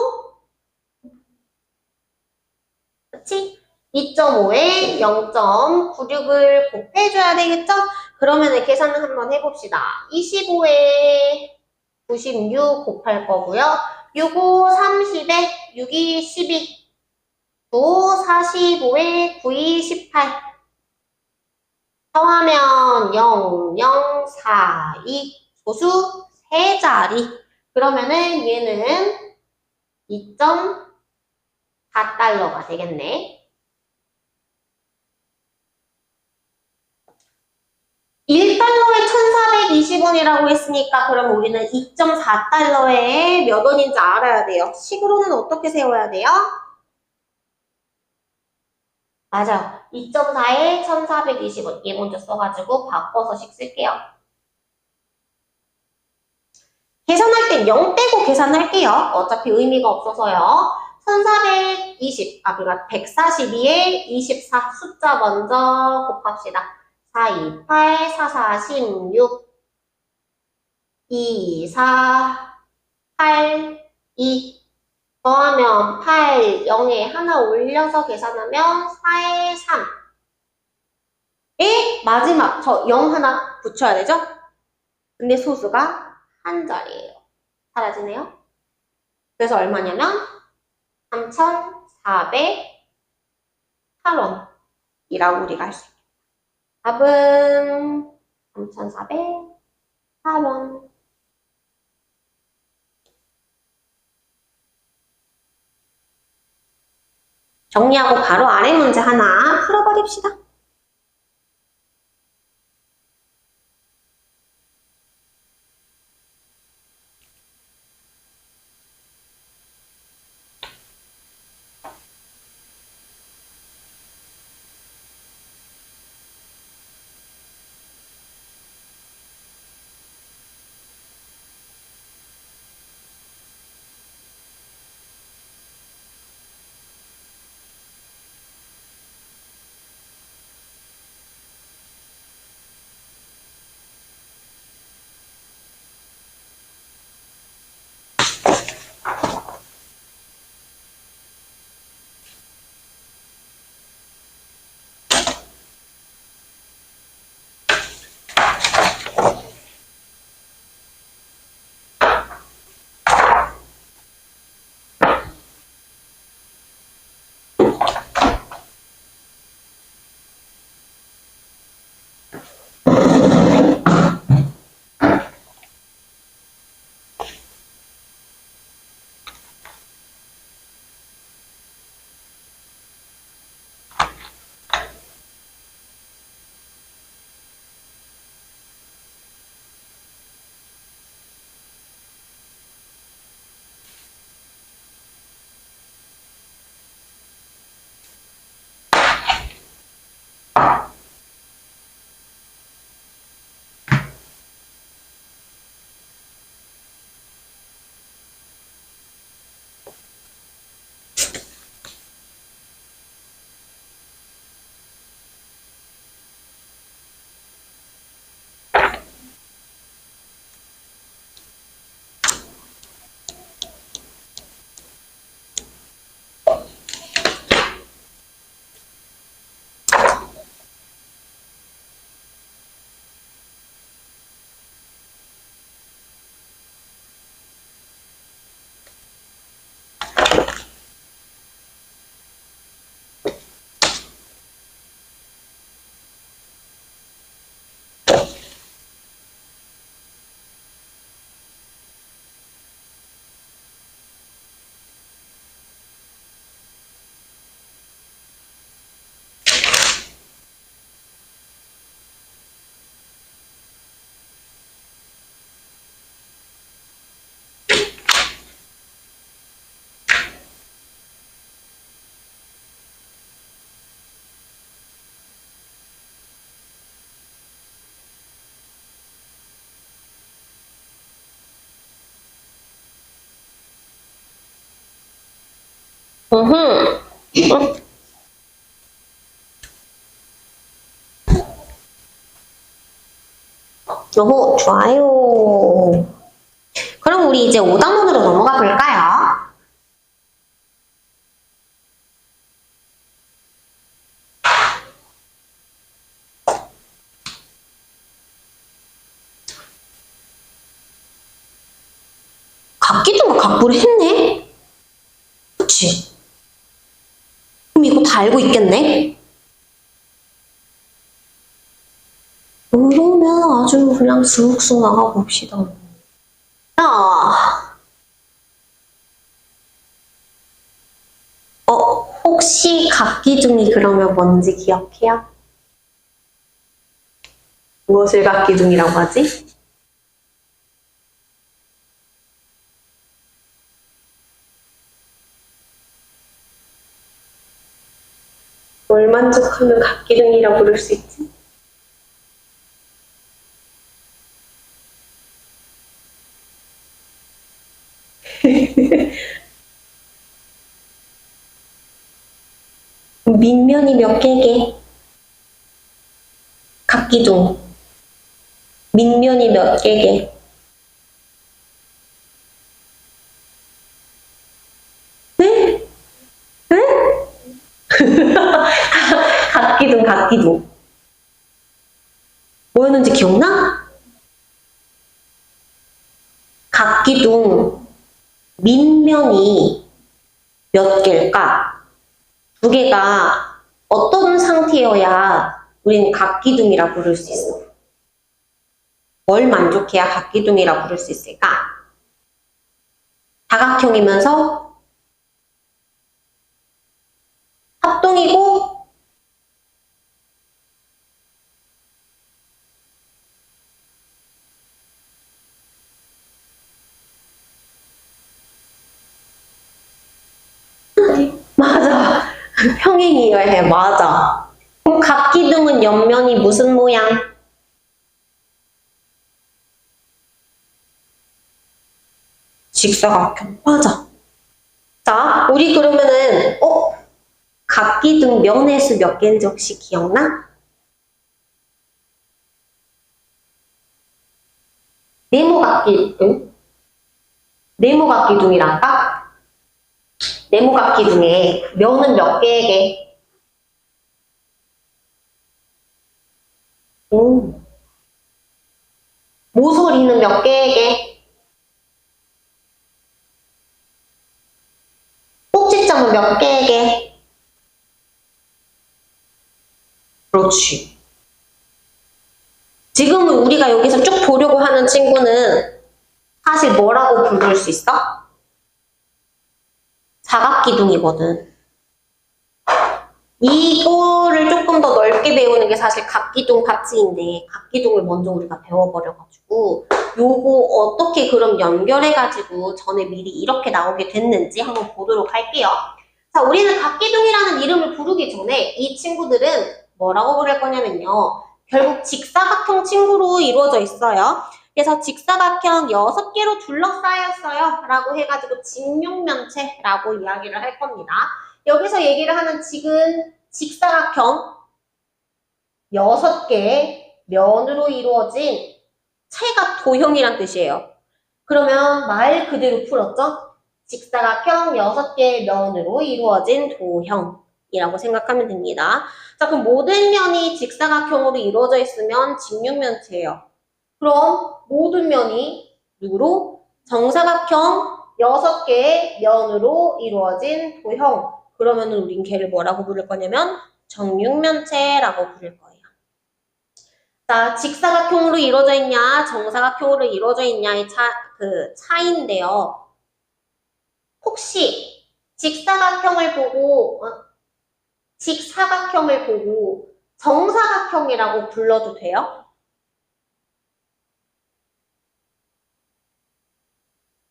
그치? 2.5에 0.96을 곱해줘야 되겠죠? 그러면 계산을 한번 해봅시다. 25에 96 곱할 거고요. 6오 30에 6이 12, 9 45에 9이 18. 더하면 0, 0, 4, 2, 소수 3자리. 그러면은 얘는 2.4달러가 되겠네. 1달러에 1,420원이라고 했으니까 그럼 우리는 2.4달러에 몇 원인지 알아야 돼요. 식으로는 어떻게 세워야 돼요? 맞아. 2.4에 1,420원. 얘 먼저 써가지고 바꿔서식 쓸게요. 계산할 땐 0 빼고 계산할게요. 어차피 의미가 없어서요. 1,420, 그러니까 142에 24 숫자 먼저 곱합시다. 4, 2, 8, 4, 4, 16, 2, 4, 8, 2. 더하면 8, 0에 하나 올려서 계산하면 4에 3. 에 마지막 저 0 하나 붙여야 되죠? 근데 소수가 한 자리예요. 사라지네요. 그래서 얼마냐면 3,408원이라고 우리가 할 수 있어요. 답은 3,408원. 정리하고 바로 아래 문제 하나 풀어버립시다. 응. 요거 좋아요. 그럼 우리 이제 5단원으로 넘어가 볼까요? 각기둥과 각부를 했네? 그치? 그럼 이거 다 알고 있겠네? 그러면 아주 그냥 쑥쑥 나가봅시다. 자, 혹시 각기둥이 그러면 뭔지 기억해요? 무엇을 각기둥이라고 하지? 뭘 만족하면 각기둥이라고 부를 수 있지? 밑면이 몇 개게? 각기둥. 밑면이 몇 개게? 네? 네? 각기둥, 각기둥. 뭐였는지 기억나? 각기둥 밑면이 몇 개일까? 두 개가 어떤 상태여야 우린 각기둥이라 부를 수 있어? 뭘 만족해야 각기둥이라 부를 수 있을까? 다각형이면서 합동이고 맞아. 평행이어야 해. 맞아. 그럼 각기둥은 옆면이 무슨 모양? 직사각형. 맞아. 자, 우리 그러면은 각기둥 면의 수 몇 개인지 혹시 기억나? 네모각기둥? 네모각기둥이랄까? 네모각기둥에 면은 몇 개게? 모서리는 몇 개게? 꼭지점은 몇 개게? 그렇지. 지금은 우리가 여기서 쭉 보려고 하는 친구는 사실 뭐라고 부를 수 있어? 사각기둥이거든. 이거를 조금 더 넓게 배우는 게 사실 각기둥 파트인데 각기둥을 먼저 우리가 배워버려가지고 요거 어떻게 그럼 연결해가지고 전에 미리 이렇게 나오게 됐는지 한번 보도록 할게요. 자, 우리는 각기둥이라는 이름을 부르기 전에 이 친구들은 뭐라고 부를 거냐면요. 결국 직사각형 친구로 이루어져 있어요. 그래서 직사각형 6개로 둘러싸였어요. 라고 해가지고 직육면체라고 이야기를 할 겁니다. 여기서 얘기를 하는 직은 직사각형 6개의 면으로 이루어진 체가 도형이란 뜻이에요. 그러면 말 그대로 풀었죠? 직사각형 6개의 면으로 이루어진 도형이라고 생각하면 됩니다. 자, 그럼 모든 면이 직사각형으로 이루어져 있으면 직육면체예요. 그럼 모든 면이 누구로? 정사각형 6개의 면으로 이루어진 도형. 그러면은 우린 걔를 뭐라고 부를 거냐면 정육면체라고 부를 거예요. 자, 직사각형으로 이루어져 있냐, 정사각형으로 이루어져 있냐의 차이인데요. 혹시 직사각형을 보고 직사각형을 보고 정사각형이라고 불러도 돼요?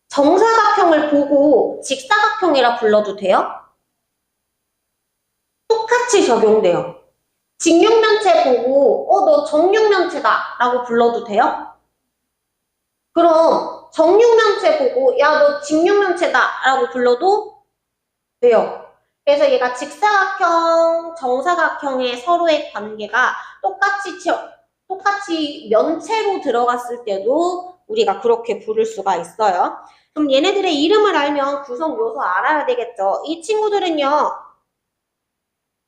정사각형을 보고 직사각형이라 불러도 돼요? 똑같이 적용돼요. 직육면체 보고 너 정육면체다 라고 불러도 돼요? 그럼 정육면체 보고 야 너 직육면체다 라고 불러도 돼요. 그래서 얘가 직사각형, 정사각형의 서로의 관계가 똑같이 면체로 들어갔을 때도 우리가 그렇게 부를 수가 있어요. 그럼 얘네들의 이름을 알면 구성 요소 알아야 되겠죠. 이 친구들은요,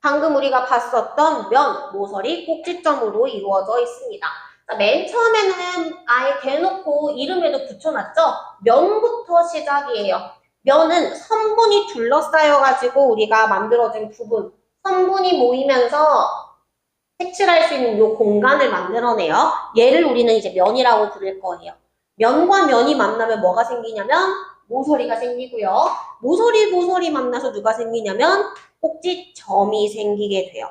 방금 우리가 봤었던 면, 모서리, 꼭지점으로 이루어져 있습니다. 자, 맨 처음에는 아예 대놓고 이름에도 붙여놨죠? 면부터 시작이에요. 면은 선분이 둘러싸여가지고 우리가 만들어진 부분, 선분이 모이면서 색칠할 수 있는 이 공간을 만들어내요. 얘를 우리는 이제 면이라고 부를 거예요. 면과 면이 만나면 뭐가 생기냐면 모서리가 생기고요. 모서리 만나서 누가 생기냐면 꼭지점이 생기게 돼요.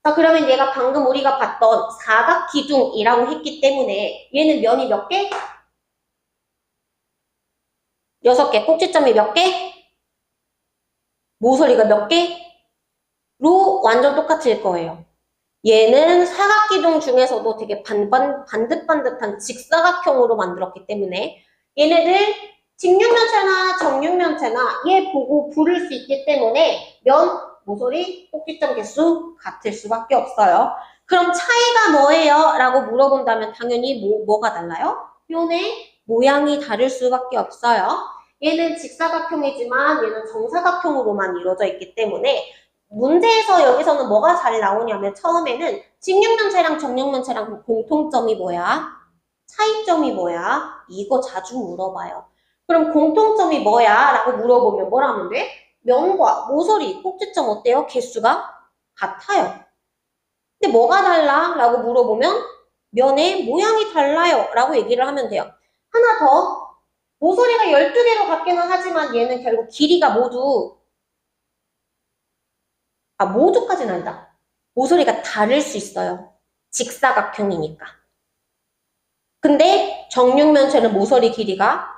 자, 그러면 얘가 방금 우리가 봤던 사각기둥이라고 했기 때문에 얘는 면이 몇 개? 6개. 꼭지점이 몇 개? 모서리가 몇 개? 로 완전 똑같을 거예요. 얘는 사각기둥 중에서도 되게 반듯반듯한 직사각형으로 만들었기 때문에 얘네들 직육면체나 정육면체나 얘 보고 부를 수 있기 때문에 면, 모서리, 꼭지점 개수 같을 수밖에 없어요. 그럼 차이가 뭐예요? 라고 물어본다면 당연히 뭐가 달라요? 면의 모양이 다를 수밖에 없어요. 얘는 직사각형이지만 얘는 정사각형으로만 이루어져 있기 때문에 문제에서 여기서는 뭐가 잘 나오냐면 처음에는 직육면체랑 정육면체랑 공통점이 뭐야? 차이점이 뭐야? 이거 자주 물어봐요. 그럼 공통점이 뭐야? 라고 물어보면 뭐라면 돼? 면과 모서리, 꼭지점 어때요? 개수가 같아요. 근데 뭐가 달라? 라고 물어보면 면의 모양이 달라요. 라고 얘기를 하면 돼요. 하나 더. 모서리가 12개로 같기는 하지만 얘는 결국 길이가 모두까지는 아니다. 모서리가 다를 수 있어요. 직사각형이니까. 근데 정육면체는 모서리 길이가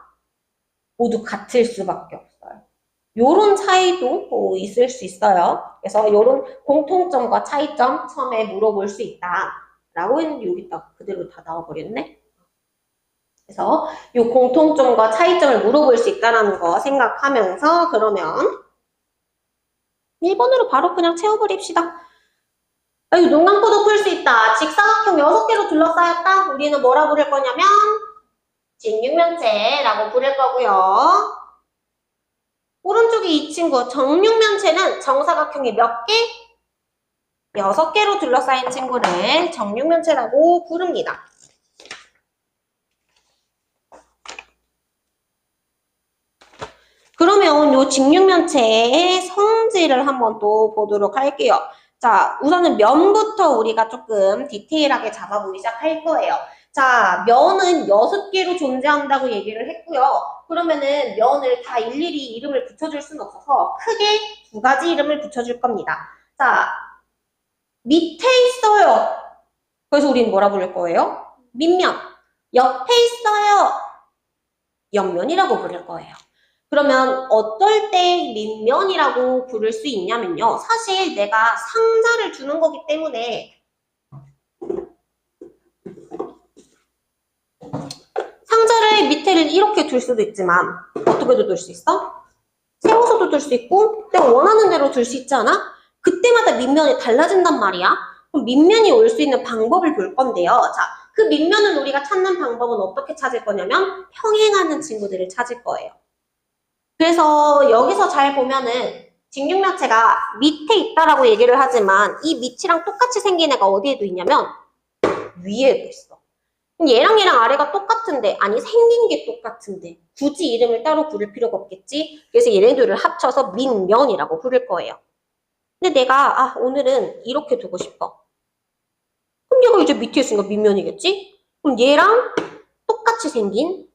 모두 같을 수밖에 없어요. 요런 차이도 있을 수 있어요. 그래서 요런 공통점과 차이점 처음에 물어볼 수 있다. 라고 했는데 여기 딱 그대로 다 나와버렸네. 그래서 요 공통점과 차이점을 물어볼 수 있다는 거 생각하면서 그러면 1번으로 바로 그냥 채워버립시다. 여기 눈감고도 풀 수 있다. 직사각형 6개로 둘러싸였다. 우리는 뭐라 부를 거냐면 직육면체라고 부를 거고요. 오른쪽에 이 친구 정육면체는 정사각형이 몇 개? 6개로 둘러싸인 친구를 정육면체라고 부릅니다. 그러면 요 직육면체의 성질을 한번 또 보도록 할게요. 자, 우선은 면부터 우리가 조금 디테일하게 잡아보기 시작할 거예요. 자, 면은 6개로 존재한다고 얘기를 했고요. 그러면은 면을 다 일일이 이름을 붙여줄 수는 없어서 크게 2가지 이름을 붙여줄 겁니다. 자, 밑에 있어요. 그래서 우리는 뭐라 부를 거예요? 밑면. 옆에 있어요. 옆면이라고 부를 거예요. 그러면 어떨 때 밑면이라고 부를 수 있냐면요. 사실 내가 상자를 주는 거기 때문에 상자를 밑에를 이렇게 둘 수도 있지만 어떻게도 둘 수 있어? 세워서도 둘 수 있고 내가 원하는 대로 둘 수 있지 않아? 그때마다 밑면이 달라진단 말이야. 그럼 밑면이 올 수 있는 방법을 볼 건데요. 자, 그 밑면을 우리가 찾는 방법은 어떻게 찾을 거냐면 평행하는 친구들을 찾을 거예요. 그래서 여기서 잘 보면은 직육면체가 밑에 있다라고 얘기를 하지만 이 밑이랑 똑같이 생긴 애가 어디에도 있냐면 위에도 있어. 얘랑 아래가 똑같은데, 아니 생긴 게 똑같은데 굳이 이름을 따로 부를 필요가 없겠지? 그래서 얘네들을 합쳐서 밑면이라고 부를 거예요. 근데 내가 오늘은 이렇게 두고 싶어. 그럼 얘가 이제 밑에 있으니까 밑면이겠지? 그럼 얘랑 똑같이 생긴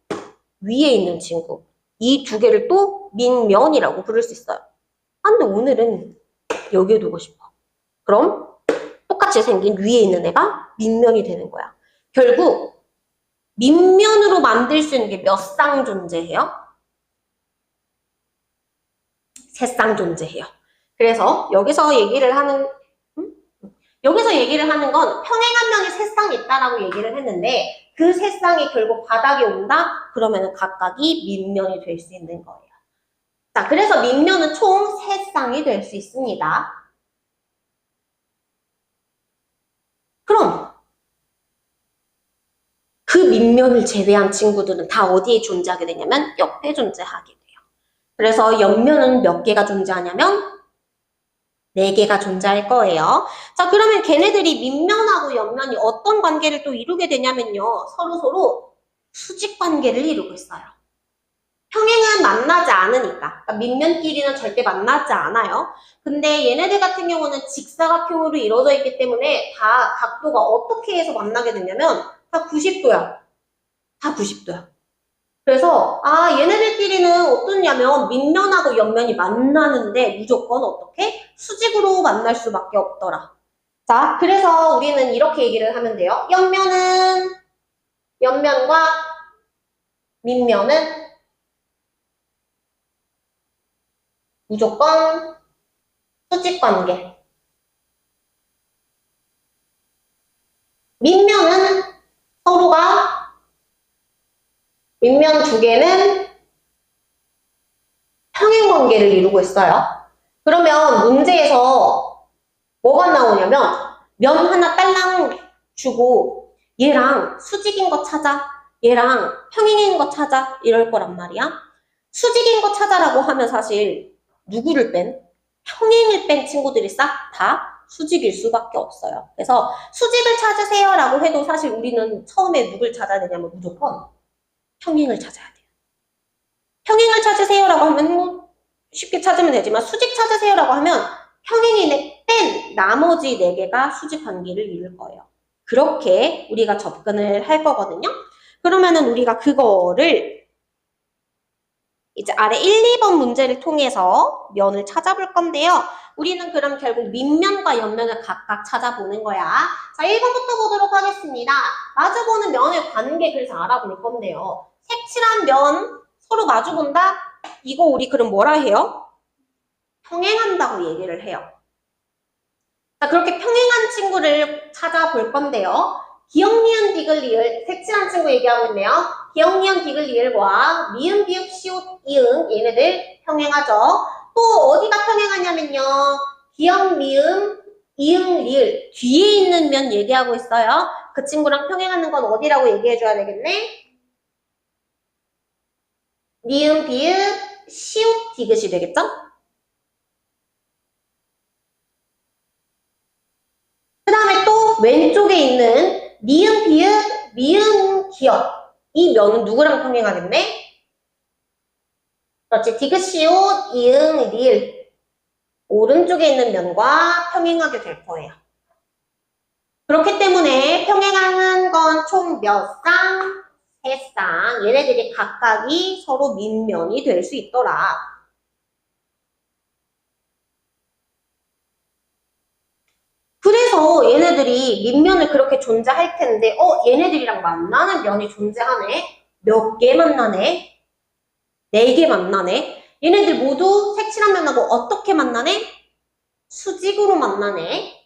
위에 있는 친구, 이 2개를 또 밑면이라고 부를 수 있어요. 근데 오늘은 여기에 두고 싶어. 그럼 똑같이 생긴 위에 있는 애가 밑면이 되는 거야. 결국 밑면으로 만들 수 있는 게 몇 쌍 존재해요? 3쌍 존재해요. 그래서 여기서 얘기를 하는 건 평행한 면이 3쌍 있다라고 얘기를 했는데 그 3쌍이 결국 바닥에 온다? 그러면 각각이 밑면이 될 수 있는 거예요. 자, 그래서 밑면은 총 3쌍이 될 수 있습니다. 그럼 그 밑면을 제외한 친구들은 다 어디에 존재하게 되냐면 옆에 존재하게 돼요. 그래서 옆면은 몇 개가 존재하냐면 4개가 존재할 거예요. 자, 그러면 걔네들이 밑면하고 옆면이 어떤 관계를 또 이루게 되냐면요. 서로 수직 관계를 이루고 있어요. 평행은 만나지 않으니까. 그러니까 밑면끼리는 절대 만나지 않아요. 근데 얘네들 같은 경우는 직사각형으로 이루어져 있기 때문에 다 각도가 어떻게 해서 만나게 되냐면 다 90도야. 다 90도야. 그래서 얘네들끼리는 어떻냐면 밑면하고 옆면이 만나는데 무조건 어떻게? 수직으로 만날 수밖에 없더라. 자, 그래서 우리는 이렇게 얘기를 하면 돼요. 옆면과 밑면은 무조건 수직 관계. 밑면은 서로가 밑면 2개는 평행 관계를 이루고 있어요. 그러면 문제에서 뭐가 나오냐면 면 하나 딸랑 주고 얘랑 수직인 거 찾아, 얘랑 평행인 거 찾아 이럴 거란 말이야. 수직인 거 찾아라고 하면 사실 누구를 뺀? 평행을 뺀 친구들이 싹 다 수직일 수밖에 없어요. 그래서 수직을 찾으세요 라고 해도 사실 우리는 처음에 누굴 찾아야 되냐면 무조건 평행을 찾아야 돼요. 평행을 찾으세요 라고 하면 뭐 쉽게 찾으면 되지만 수직 찾으세요 라고 하면 평행인에 뺀 나머지 4개가 수직 관계를 이룰 거예요. 그렇게 우리가 접근을 할 거거든요. 그러면은 우리가 그거를 이제 아래 1, 2번 문제를 통해서 면을 찾아볼 건데요. 우리는 그럼 결국 밑면과 옆면을 각각 찾아보는 거야. 자, 1번부터 보도록 하겠습니다. 마주보는 면의 관계 그래서 알아볼 건데요. 색칠한 면 서로 마주본다? 이거 우리 그럼 뭐라 해요? 평행한다고 얘기를 해요. 자, 그렇게 평행한 친구를 찾아볼 건데요. 기역, 니은, 디귿, 리을 색칠한 친구 얘기하고 있네요. 기역, 니은, 디귿, 리을과 미음, 비읍, 시옷, 이응 얘네들 평행하죠. 또 어디가 평행하냐면요. 기역, 미음, 이응, 리을 뒤에 있는 면 얘기하고 있어요. 그 친구랑 평행하는 건 어디라고 얘기해줘야 되겠네? 미음, 비읍, 시옷, 디귿이 되겠죠? 그 다음에 또 왼쪽에 있는 니은, 비읍, 미음, 기역 이 면은 누구랑 평행하겠네? 그렇지. 디귿시옷, 이응, 리을 오른쪽에 있는 면과 평행하게 될 거예요. 그렇기 때문에 평행하는 건 총 몇 쌍? 3쌍. 얘네들이 각각이 서로 밑면이 될 수 있더라. 그래서 얘네들이 밑면을 그렇게 존재할 텐데 얘네들이랑 만나는 면이 존재하네? 몇 개 만나네? 4개 만나네? 얘네들 모두 색칠한 면하고 어떻게 만나네? 수직으로 만나네.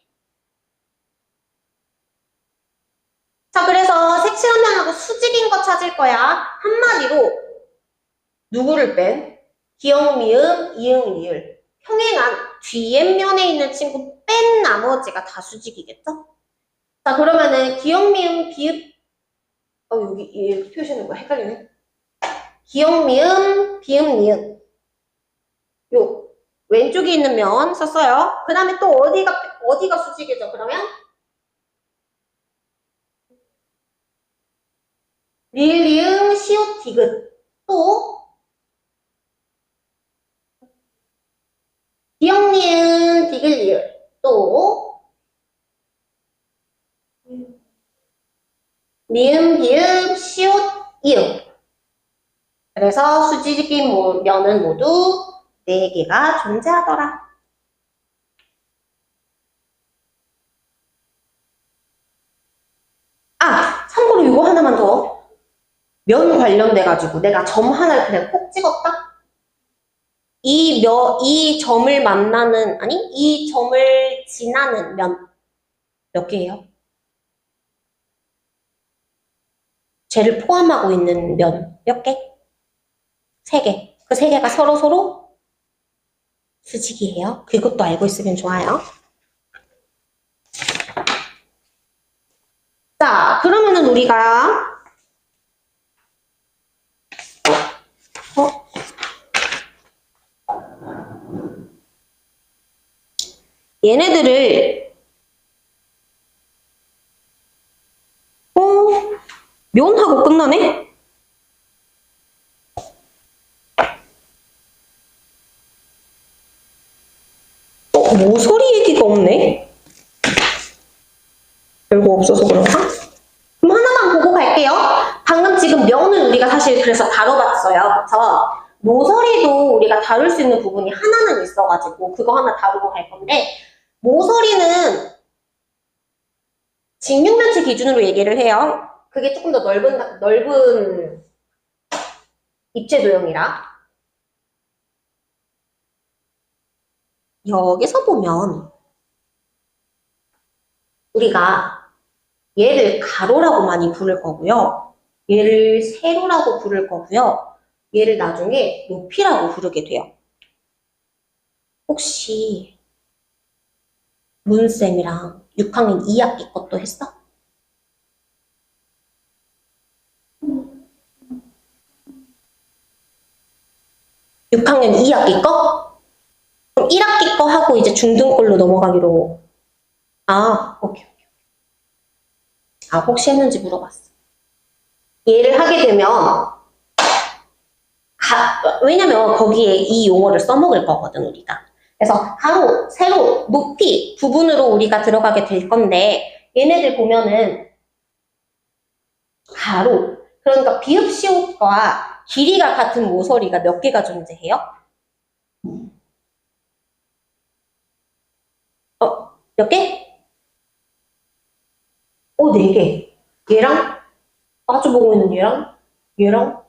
자, 그래서 색칠한 면하고 수직인 거 찾을 거야. 한마디로 누구를 뺀? 기역, 미음, 이응, 리을. 평행한 뒤에 면에 있는 친구 뺀 나머지가 다 수직이겠죠? 자, 그러면은 기역, 미음, 비읍 여기 이렇게 표시하는 거 헷갈리네. 기역, 미음, 비읍, 니은. 요 왼쪽에 있는 면 썼어요. 그 다음에 또 어디가 수직이죠? 그러면 리을, 리응, 시옷, 디귿. 또 기역, 니은, 디귿, 리을. 또 미음, 비읍, 시옷, 이응. 그래서 수직인 면은 모두 4개가 존재하더라. 참고로 이거 하나만 더. 면 관련돼가지고 내가 점 하나를 그냥 콕 찍었다? 이 점을 만나는, 아니, 이 점을 지나는 면 몇 개예요? 쟤를 포함하고 있는 면 몇 개? 3개. 그 3개가 서로 수직이에요. 그것도 알고 있으면 좋아요. 자, 그러면은 우리가 얘네들을 면하고 끝나네? 모서리 얘기가 없네? 별거 없어서 그런가? 그럼 하나만 보고 갈게요. 방금 지금 면은 우리가 사실 그래서 다뤄봤어요. 그쵸? 모서리도 우리가 다룰 수 있는 부분이 하나는 있어가지고 그거 하나 다루고 갈 건데 모서리는 직육면체 기준으로 얘기를 해요. 그게 조금 더 넓은 입체 도형이라. 여기서 보면 우리가 얘를 가로라고 많이 부를 거고요. 얘를 세로라고 부를 거고요. 얘를 나중에 높이라고 부르게 돼요. 혹시 문쌤이랑 6학년 2학기 것도 했어? 음. 6학년 2학기 거? 그럼 1학기 거 하고 이제 중등꼴로 넘어가기로. 아, 오케이. 아, 혹시 했는지 물어봤어. 얘를 하게 되면, 왜냐면 거기에 이 용어를 써먹을 거거든, 우리가. 그래서 가로, 세로, 높이 부분으로 우리가 들어가게 될 건데, 얘네들 보면은 가로, 그러니까 비읍시옷과 길이가 같은 모서리가 몇 개가 존재해요? 몇 개? 네 개. 얘랑 마주보고 있는 얘랑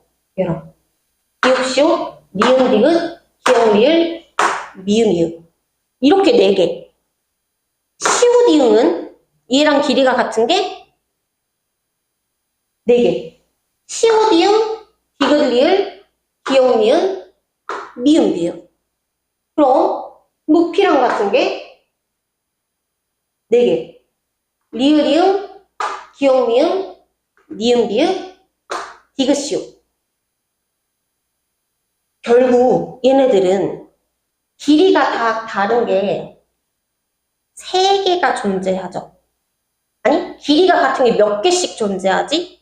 비읍시옷, 니은, 디귿, 기역, 리을, 미음, 이음. 이렇게 4개. 시옷, 이응은 얘랑 길이가 같은 게 4개. 시옷, 이응, 디귿, 리을, 기역, 니은, 미음, 비음. 그럼 높이랑 같은 게 4개. 리을, 이응, 기역, 미음, 니은, 비음, 디귿, 시옷. 결국 얘네들은 길이가 다 다른 게 3개가 존재하죠. 아니, 길이가 같은 게 몇 개씩 존재하지?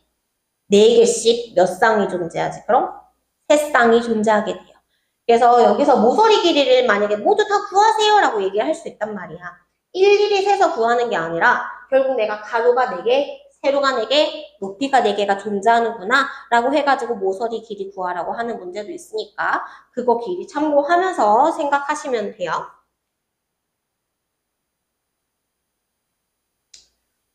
4개씩 몇 쌍이 존재하지? 그럼 3쌍이 존재하게 돼요. 그래서 여기서 모서리 길이를 만약에 모두 다 구하세요 라고 얘기할 수 있단 말이야. 일일이 세서 구하는 게 아니라 결국 내가 가로가 4개, 세로가 4개, 높이가 4개가 존재하는구나 라고 해가지고 모서리 길이 구하라고 하는 문제도 있으니까 그거 길이 참고하면서 생각하시면 돼요.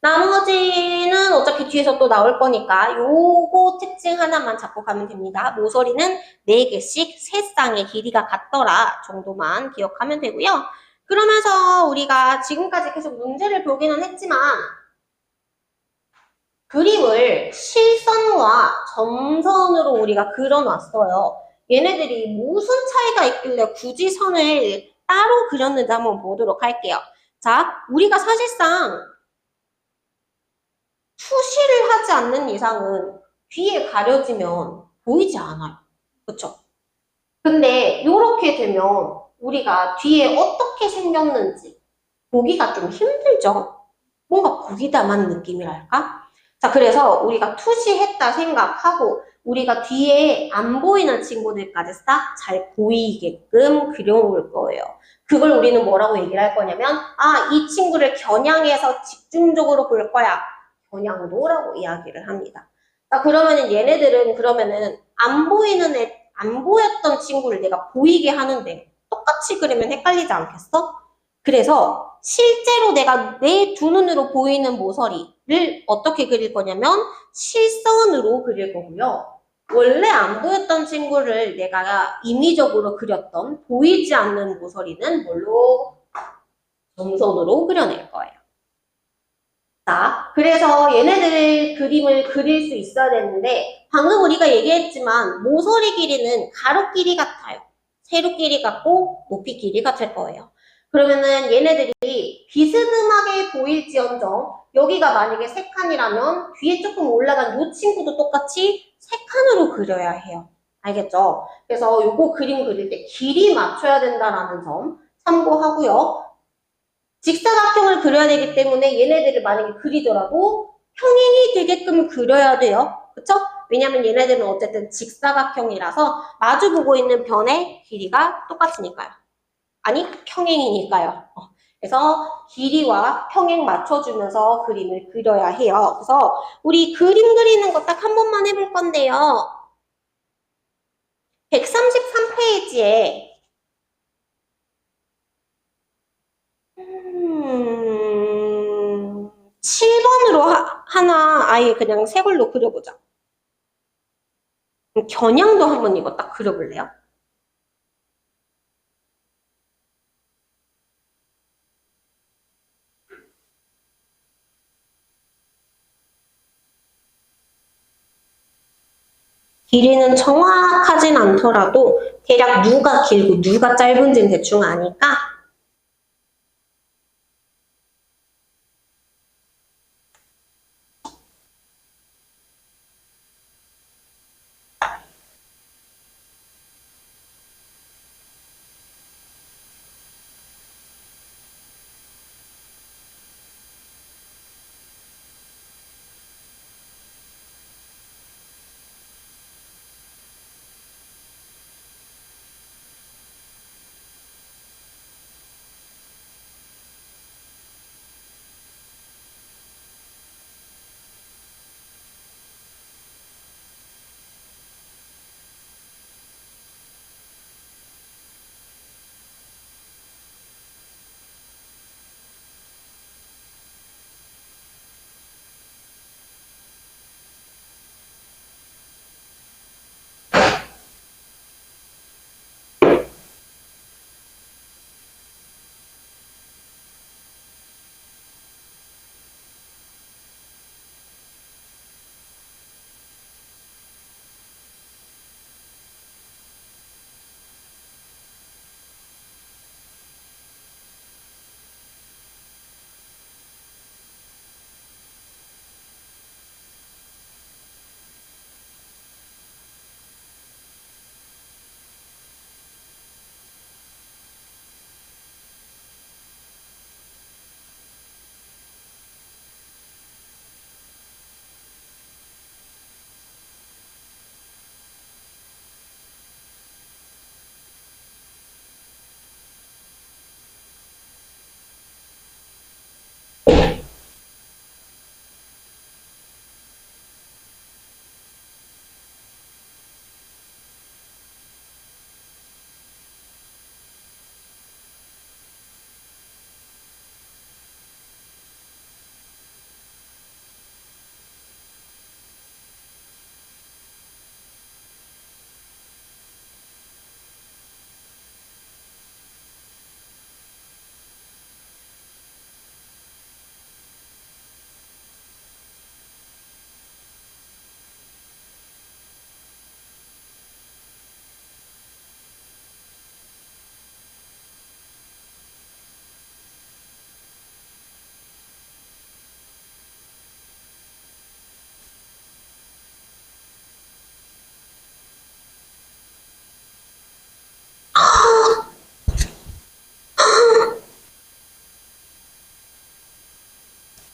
나머지는 어차피 뒤에서 또 나올 거니까 요거 특징 하나만 잡고 가면 됩니다. 모서리는 4개씩 3쌍의 길이가 같더라 정도만 기억하면 되고요. 그러면서 우리가 지금까지 계속 문제를 보기는 했지만 그림을 실선과 점선으로 우리가 그려놨어요. 얘네들이 무슨 차이가 있길래 굳이 선을 따로 그렸는지 한번 보도록 할게요. 자, 우리가 사실상 투시를 하지 않는 이상은 뒤에 가려지면 보이지 않아요. 그쵸? 근데 이렇게 되면 우리가 뒤에 어떻게 생겼는지 보기가 좀 힘들죠? 뭔가 보기다만 느낌이랄까? 자, 그래서 우리가 투시했다 생각하고 우리가 뒤에 안 보이는 친구들까지 싹 잘 보이게끔 그려올 거예요. 그걸 우리는 뭐라고 얘기를 할 거냐면 이 친구를 겨냥해서 집중적으로 볼 거야. 겨냥도라고 이야기를 합니다. 자, 그러면은 얘네들은 그러면은 안 보였던 친구를 내가 보이게 하는데 똑같이 그리면 헷갈리지 않겠어? 그래서 실제로 내가 내 두 눈으로 보이는 모서리를 어떻게 그릴 거냐면 실선으로 그릴 거고요. 원래 안 보였던 친구를 내가 임의적으로 그렸던 보이지 않는 모서리는 뭘로? 점선으로 그려낼 거예요. 자, 그래서 얘네들 그림을 그릴 수 있어야 되는데 방금 우리가 얘기했지만 모서리 길이는 가로 길이 같아요. 세로 길이 같고 높이 길이 같을 거예요. 그러면은 얘네들이 비스듬하게 보일지언정 여기가 만약에 3칸이라면 뒤에 조금 올라간 이 친구도 똑같이 3칸으로 그려야 해요. 알겠죠? 그래서 요거 그림 그릴 때 길이 맞춰야 된다라는 점 참고하고요. 직사각형을 그려야 되기 때문에 얘네들을 만약에 그리더라도 평행이 되게끔 그려야 돼요. 그쵸? 왜냐면 얘네들은 어쨌든 직사각형이라서 마주보고 있는 변의 길이가 똑같으니까요. 아니, 평행이니까요. 그래서 길이와 평행 맞춰주면서 그림을 그려야 해요. 그래서 우리 그림 그리는 거 딱 한 번만 해볼 건데요. 133페이지에 7번으로 하나 아예 그냥 새 걸로 그려보자. 겨냥도 한번 이거 딱 그려볼래요? 길이는 정확하진 않더라도 대략 누가 길고 누가 짧은지는 대충 아니까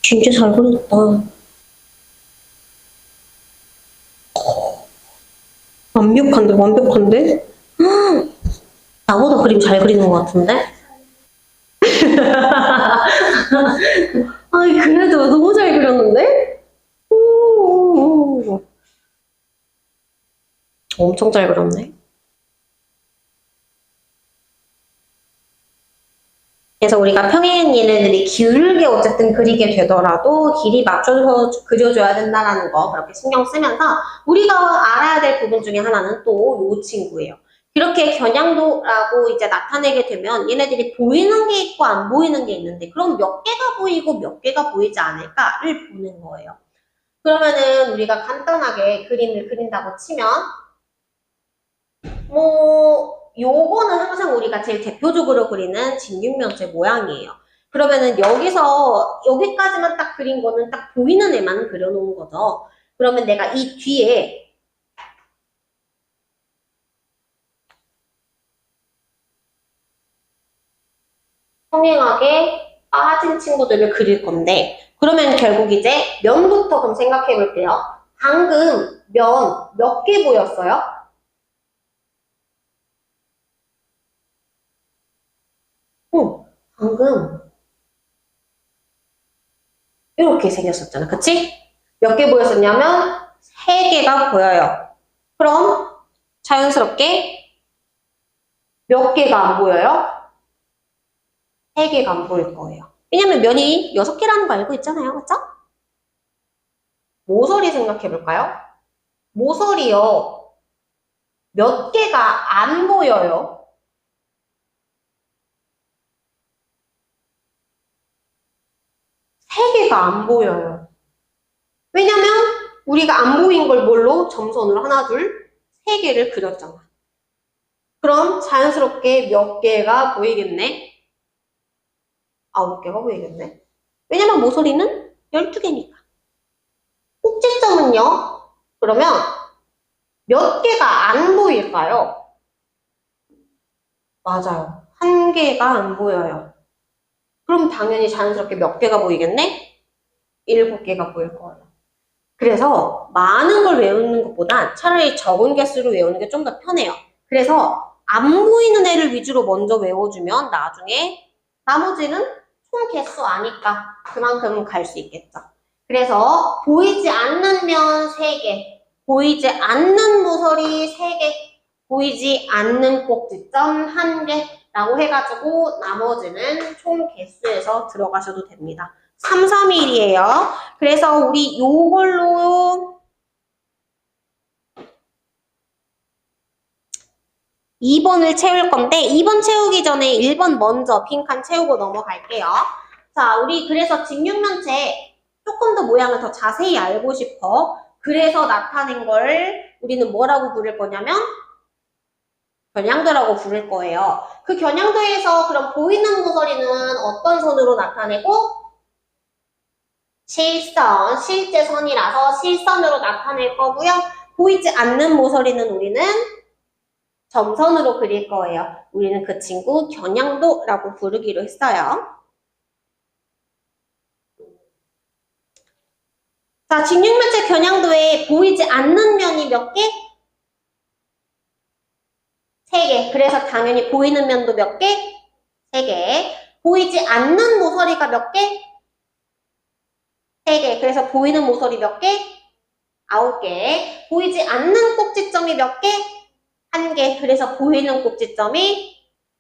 진짜 잘 그렸다. 완벽한데, 완벽한데? 나보다 그림 잘 그리는 것 같은데? 아이, 그래도 너무 잘 그렸는데? 오, 엄청 잘 그렸네. 그래서 우리가 평행 얘네들이 기울게 어쨌든 그리게 되더라도 길이 맞춰서 그려줘야 된다는 거 그렇게 신경 쓰면서 우리가 알아야 될 부분 중에 하나는 또 요 친구예요. 이렇게 겨냥도라고 이제 나타내게 되면 얘네들이 보이는 게 있고 안 보이는 게 있는데 그럼 몇 개가 보이고 몇 개가 보이지 않을까를 보는 거예요. 그러면은 우리가 간단하게 그림을 그린다고 치면 뭐 요거는 항상 우리가 제일 대표적으로 그리는 직육면체 모양이에요. 그러면은 여기서 여기까지만 딱 그린 거는 딱 보이는 애만 그려놓은 거죠. 그러면 내가 이 뒤에 평행하게 빠진 친구들을 그릴 건데, 그러면 결국 이제 면부터 그럼 생각해 볼게요. 방금 면 몇 개 보였어요? 방금 이렇게 생겼었잖아. 그치? 몇 개 보였었냐면 3개가 보여요. 그럼 자연스럽게 몇 개가 안 보여요? 3개가 안 보일 거예요. 왜냐면 면이 6개라는 거 알고 있잖아요. 그쵸? 모서리 생각해 볼까요? 모서리요. 몇 개가 안 보여요? 3개가 안 보여요. 왜냐면 우리가 안 보인 걸 뭘로? 점선으로 하나, 둘, 3개를 그렸잖아. 그럼 자연스럽게 몇 개가 보이겠네? 9개가 보이겠네. 왜냐면 모서리는 12개니까. 꼭지점은요? 그러면 몇 개가 안 보일까요? 맞아요. 1개가 안 보여요. 그럼 당연히 자연스럽게 몇 개가 보이겠네? 7개가 보일 거예요. 그래서 많은 걸 외우는 것보단 차라리 적은 개수로 외우는 게 좀 더 편해요. 그래서 안 보이는 애를 위주로 먼저 외워주면 나중에 나머지는 총 개수 아니까 그만큼 갈 수 있겠죠. 그래서 보이지 않는 면 3개, 보이지 않는 모서리 3개, 보이지 않는 꼭지점 1개라고 해가지고 나머지는 총 개수에서 들어가셔도 됩니다. 3, 3일이에요. 그래서 우리 요걸로 2번을 채울 건데 2번 채우기 전에 1번 먼저 빈칸 채우고 넘어갈게요. 자, 우리 그래서 직육면체 조금 더 모양을 더 자세히 알고 싶어. 그래서 나타낸 걸 우리는 뭐라고 부를 거냐면 겨냥도라고 부를 거예요. 그 겨냥도에서 그럼 보이는 모서리는 어떤 선으로 나타내고 실선, 실제선이라서 실선으로 나타낼 거고요. 보이지 않는 모서리는 우리는 점선으로 그릴 거예요. 우리는 그 친구 겨냥도라고 부르기로 했어요. 자, 직육면체 겨냥도에 보이지 않는 면이 몇 개? 3개. 그래서 당연히 보이는 면도 몇 개? 3개. 보이지 않는 모서리가 몇 개? 3개. 그래서 보이는 모서리 몇 개? 9개. 보이지 않는 꼭지점이 몇 개? 1개. 그래서 보이는 꼭지점이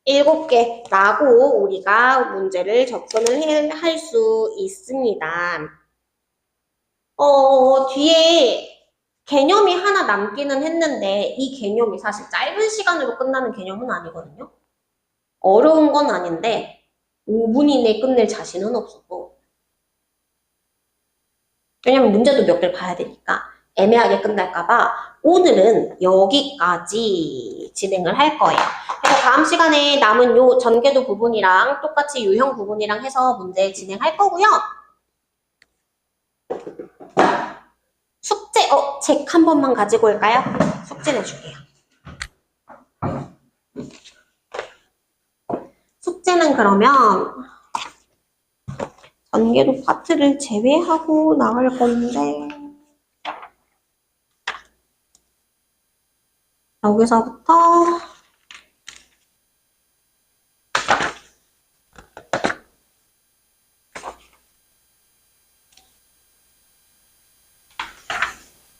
7개라고 우리가 문제를 접근을 할 수 있습니다. 뒤에 개념이 하나 남기는 했는데 이 개념이 사실 짧은 시간으로 끝나는 개념은 아니거든요. 어려운 건 아닌데 5분 이내에 끝낼 자신은 없었고 왜냐면 문제도 몇 개를 봐야 되니까 애매하게 끝날까봐 오늘은 여기까지 진행을 할 거예요. 그래서 다음 시간에 남은 요 전개도 부분이랑 똑같이 유형 부분이랑 해서 문제 진행할 거고요. 숙제, 책 한 번만 가지고 올까요? 숙제 내줄게요. 숙제는 그러면 전개도 파트를 제외하고 나갈 건데 여기서부터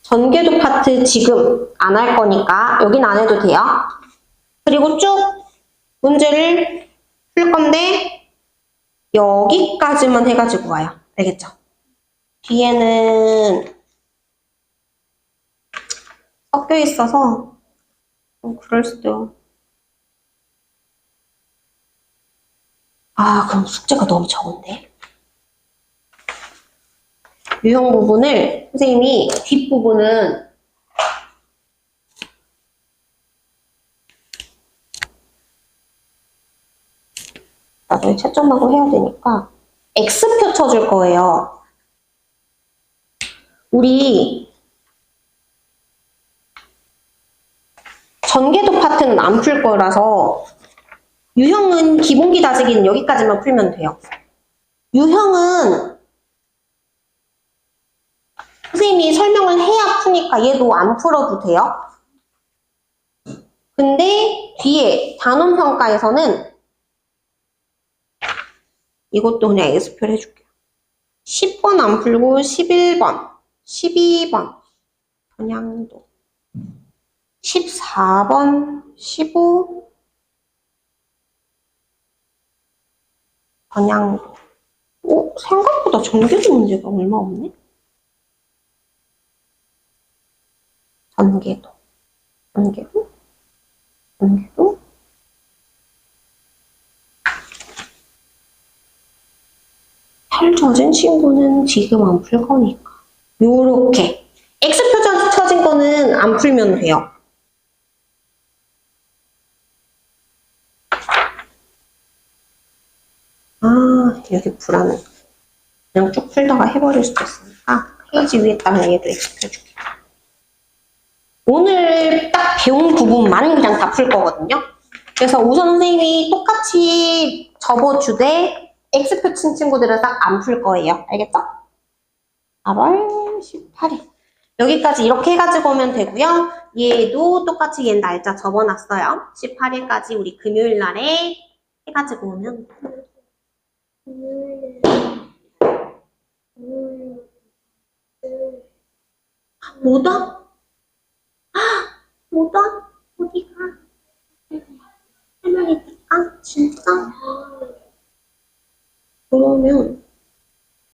전개도 파트 지금 안 할 거니까 여긴 안 해도 돼요. 그리고 쭉 문제를 풀 건데 여기까지만 해가지고 와요. 알겠죠? 뒤에는 섞여 있어서 그럴 수도. 그럼 숙제가 너무 적은데? 유형 부분을 선생님이 뒷부분은 나중에 채점하고 해야 되니까 X표 쳐줄 거예요. 우리 전개도 파트는 안 풀 거라서 유형은 기본기 다지기는 여기까지만 풀면 돼요. 유형은 선생님이 설명을 해야 푸니까 얘도 안 풀어도 돼요. 근데 뒤에 단원평가에서는 이것도 그냥 X표를 해줄게요. 10번 안 풀고 11번, 12번 전향도, 14번, 15 전향도. 생각보다 전개도 문제가 얼마 없네? 전개도, 전개도, 전개도. 살 젖은 친구는 지금 안 풀 거니까. 요렇게. X표 쳐진 거는 안 풀면 돼요. 여기 불안해. 그냥 쭉 풀다가 해버릴 수도 있으니까 페이지 위에다가 얘도 X표 줄게요. 오늘 딱 배운 부분만 그냥 다 풀 거거든요. 그래서 우선 선생님이 똑같이 접어주되 X표 친 친구들은 딱 안 풀 거예요. 알겠죠? 4월 18일. 여기까지 이렇게 해가지고 오면 되고요. 얘도 똑같이 얘 날짜 접어놨어요. 18일까지 우리 금요일 날에 해가지고 오면 뭐다? 뭐다? 어디가? 할머니 아 진짜? 그러면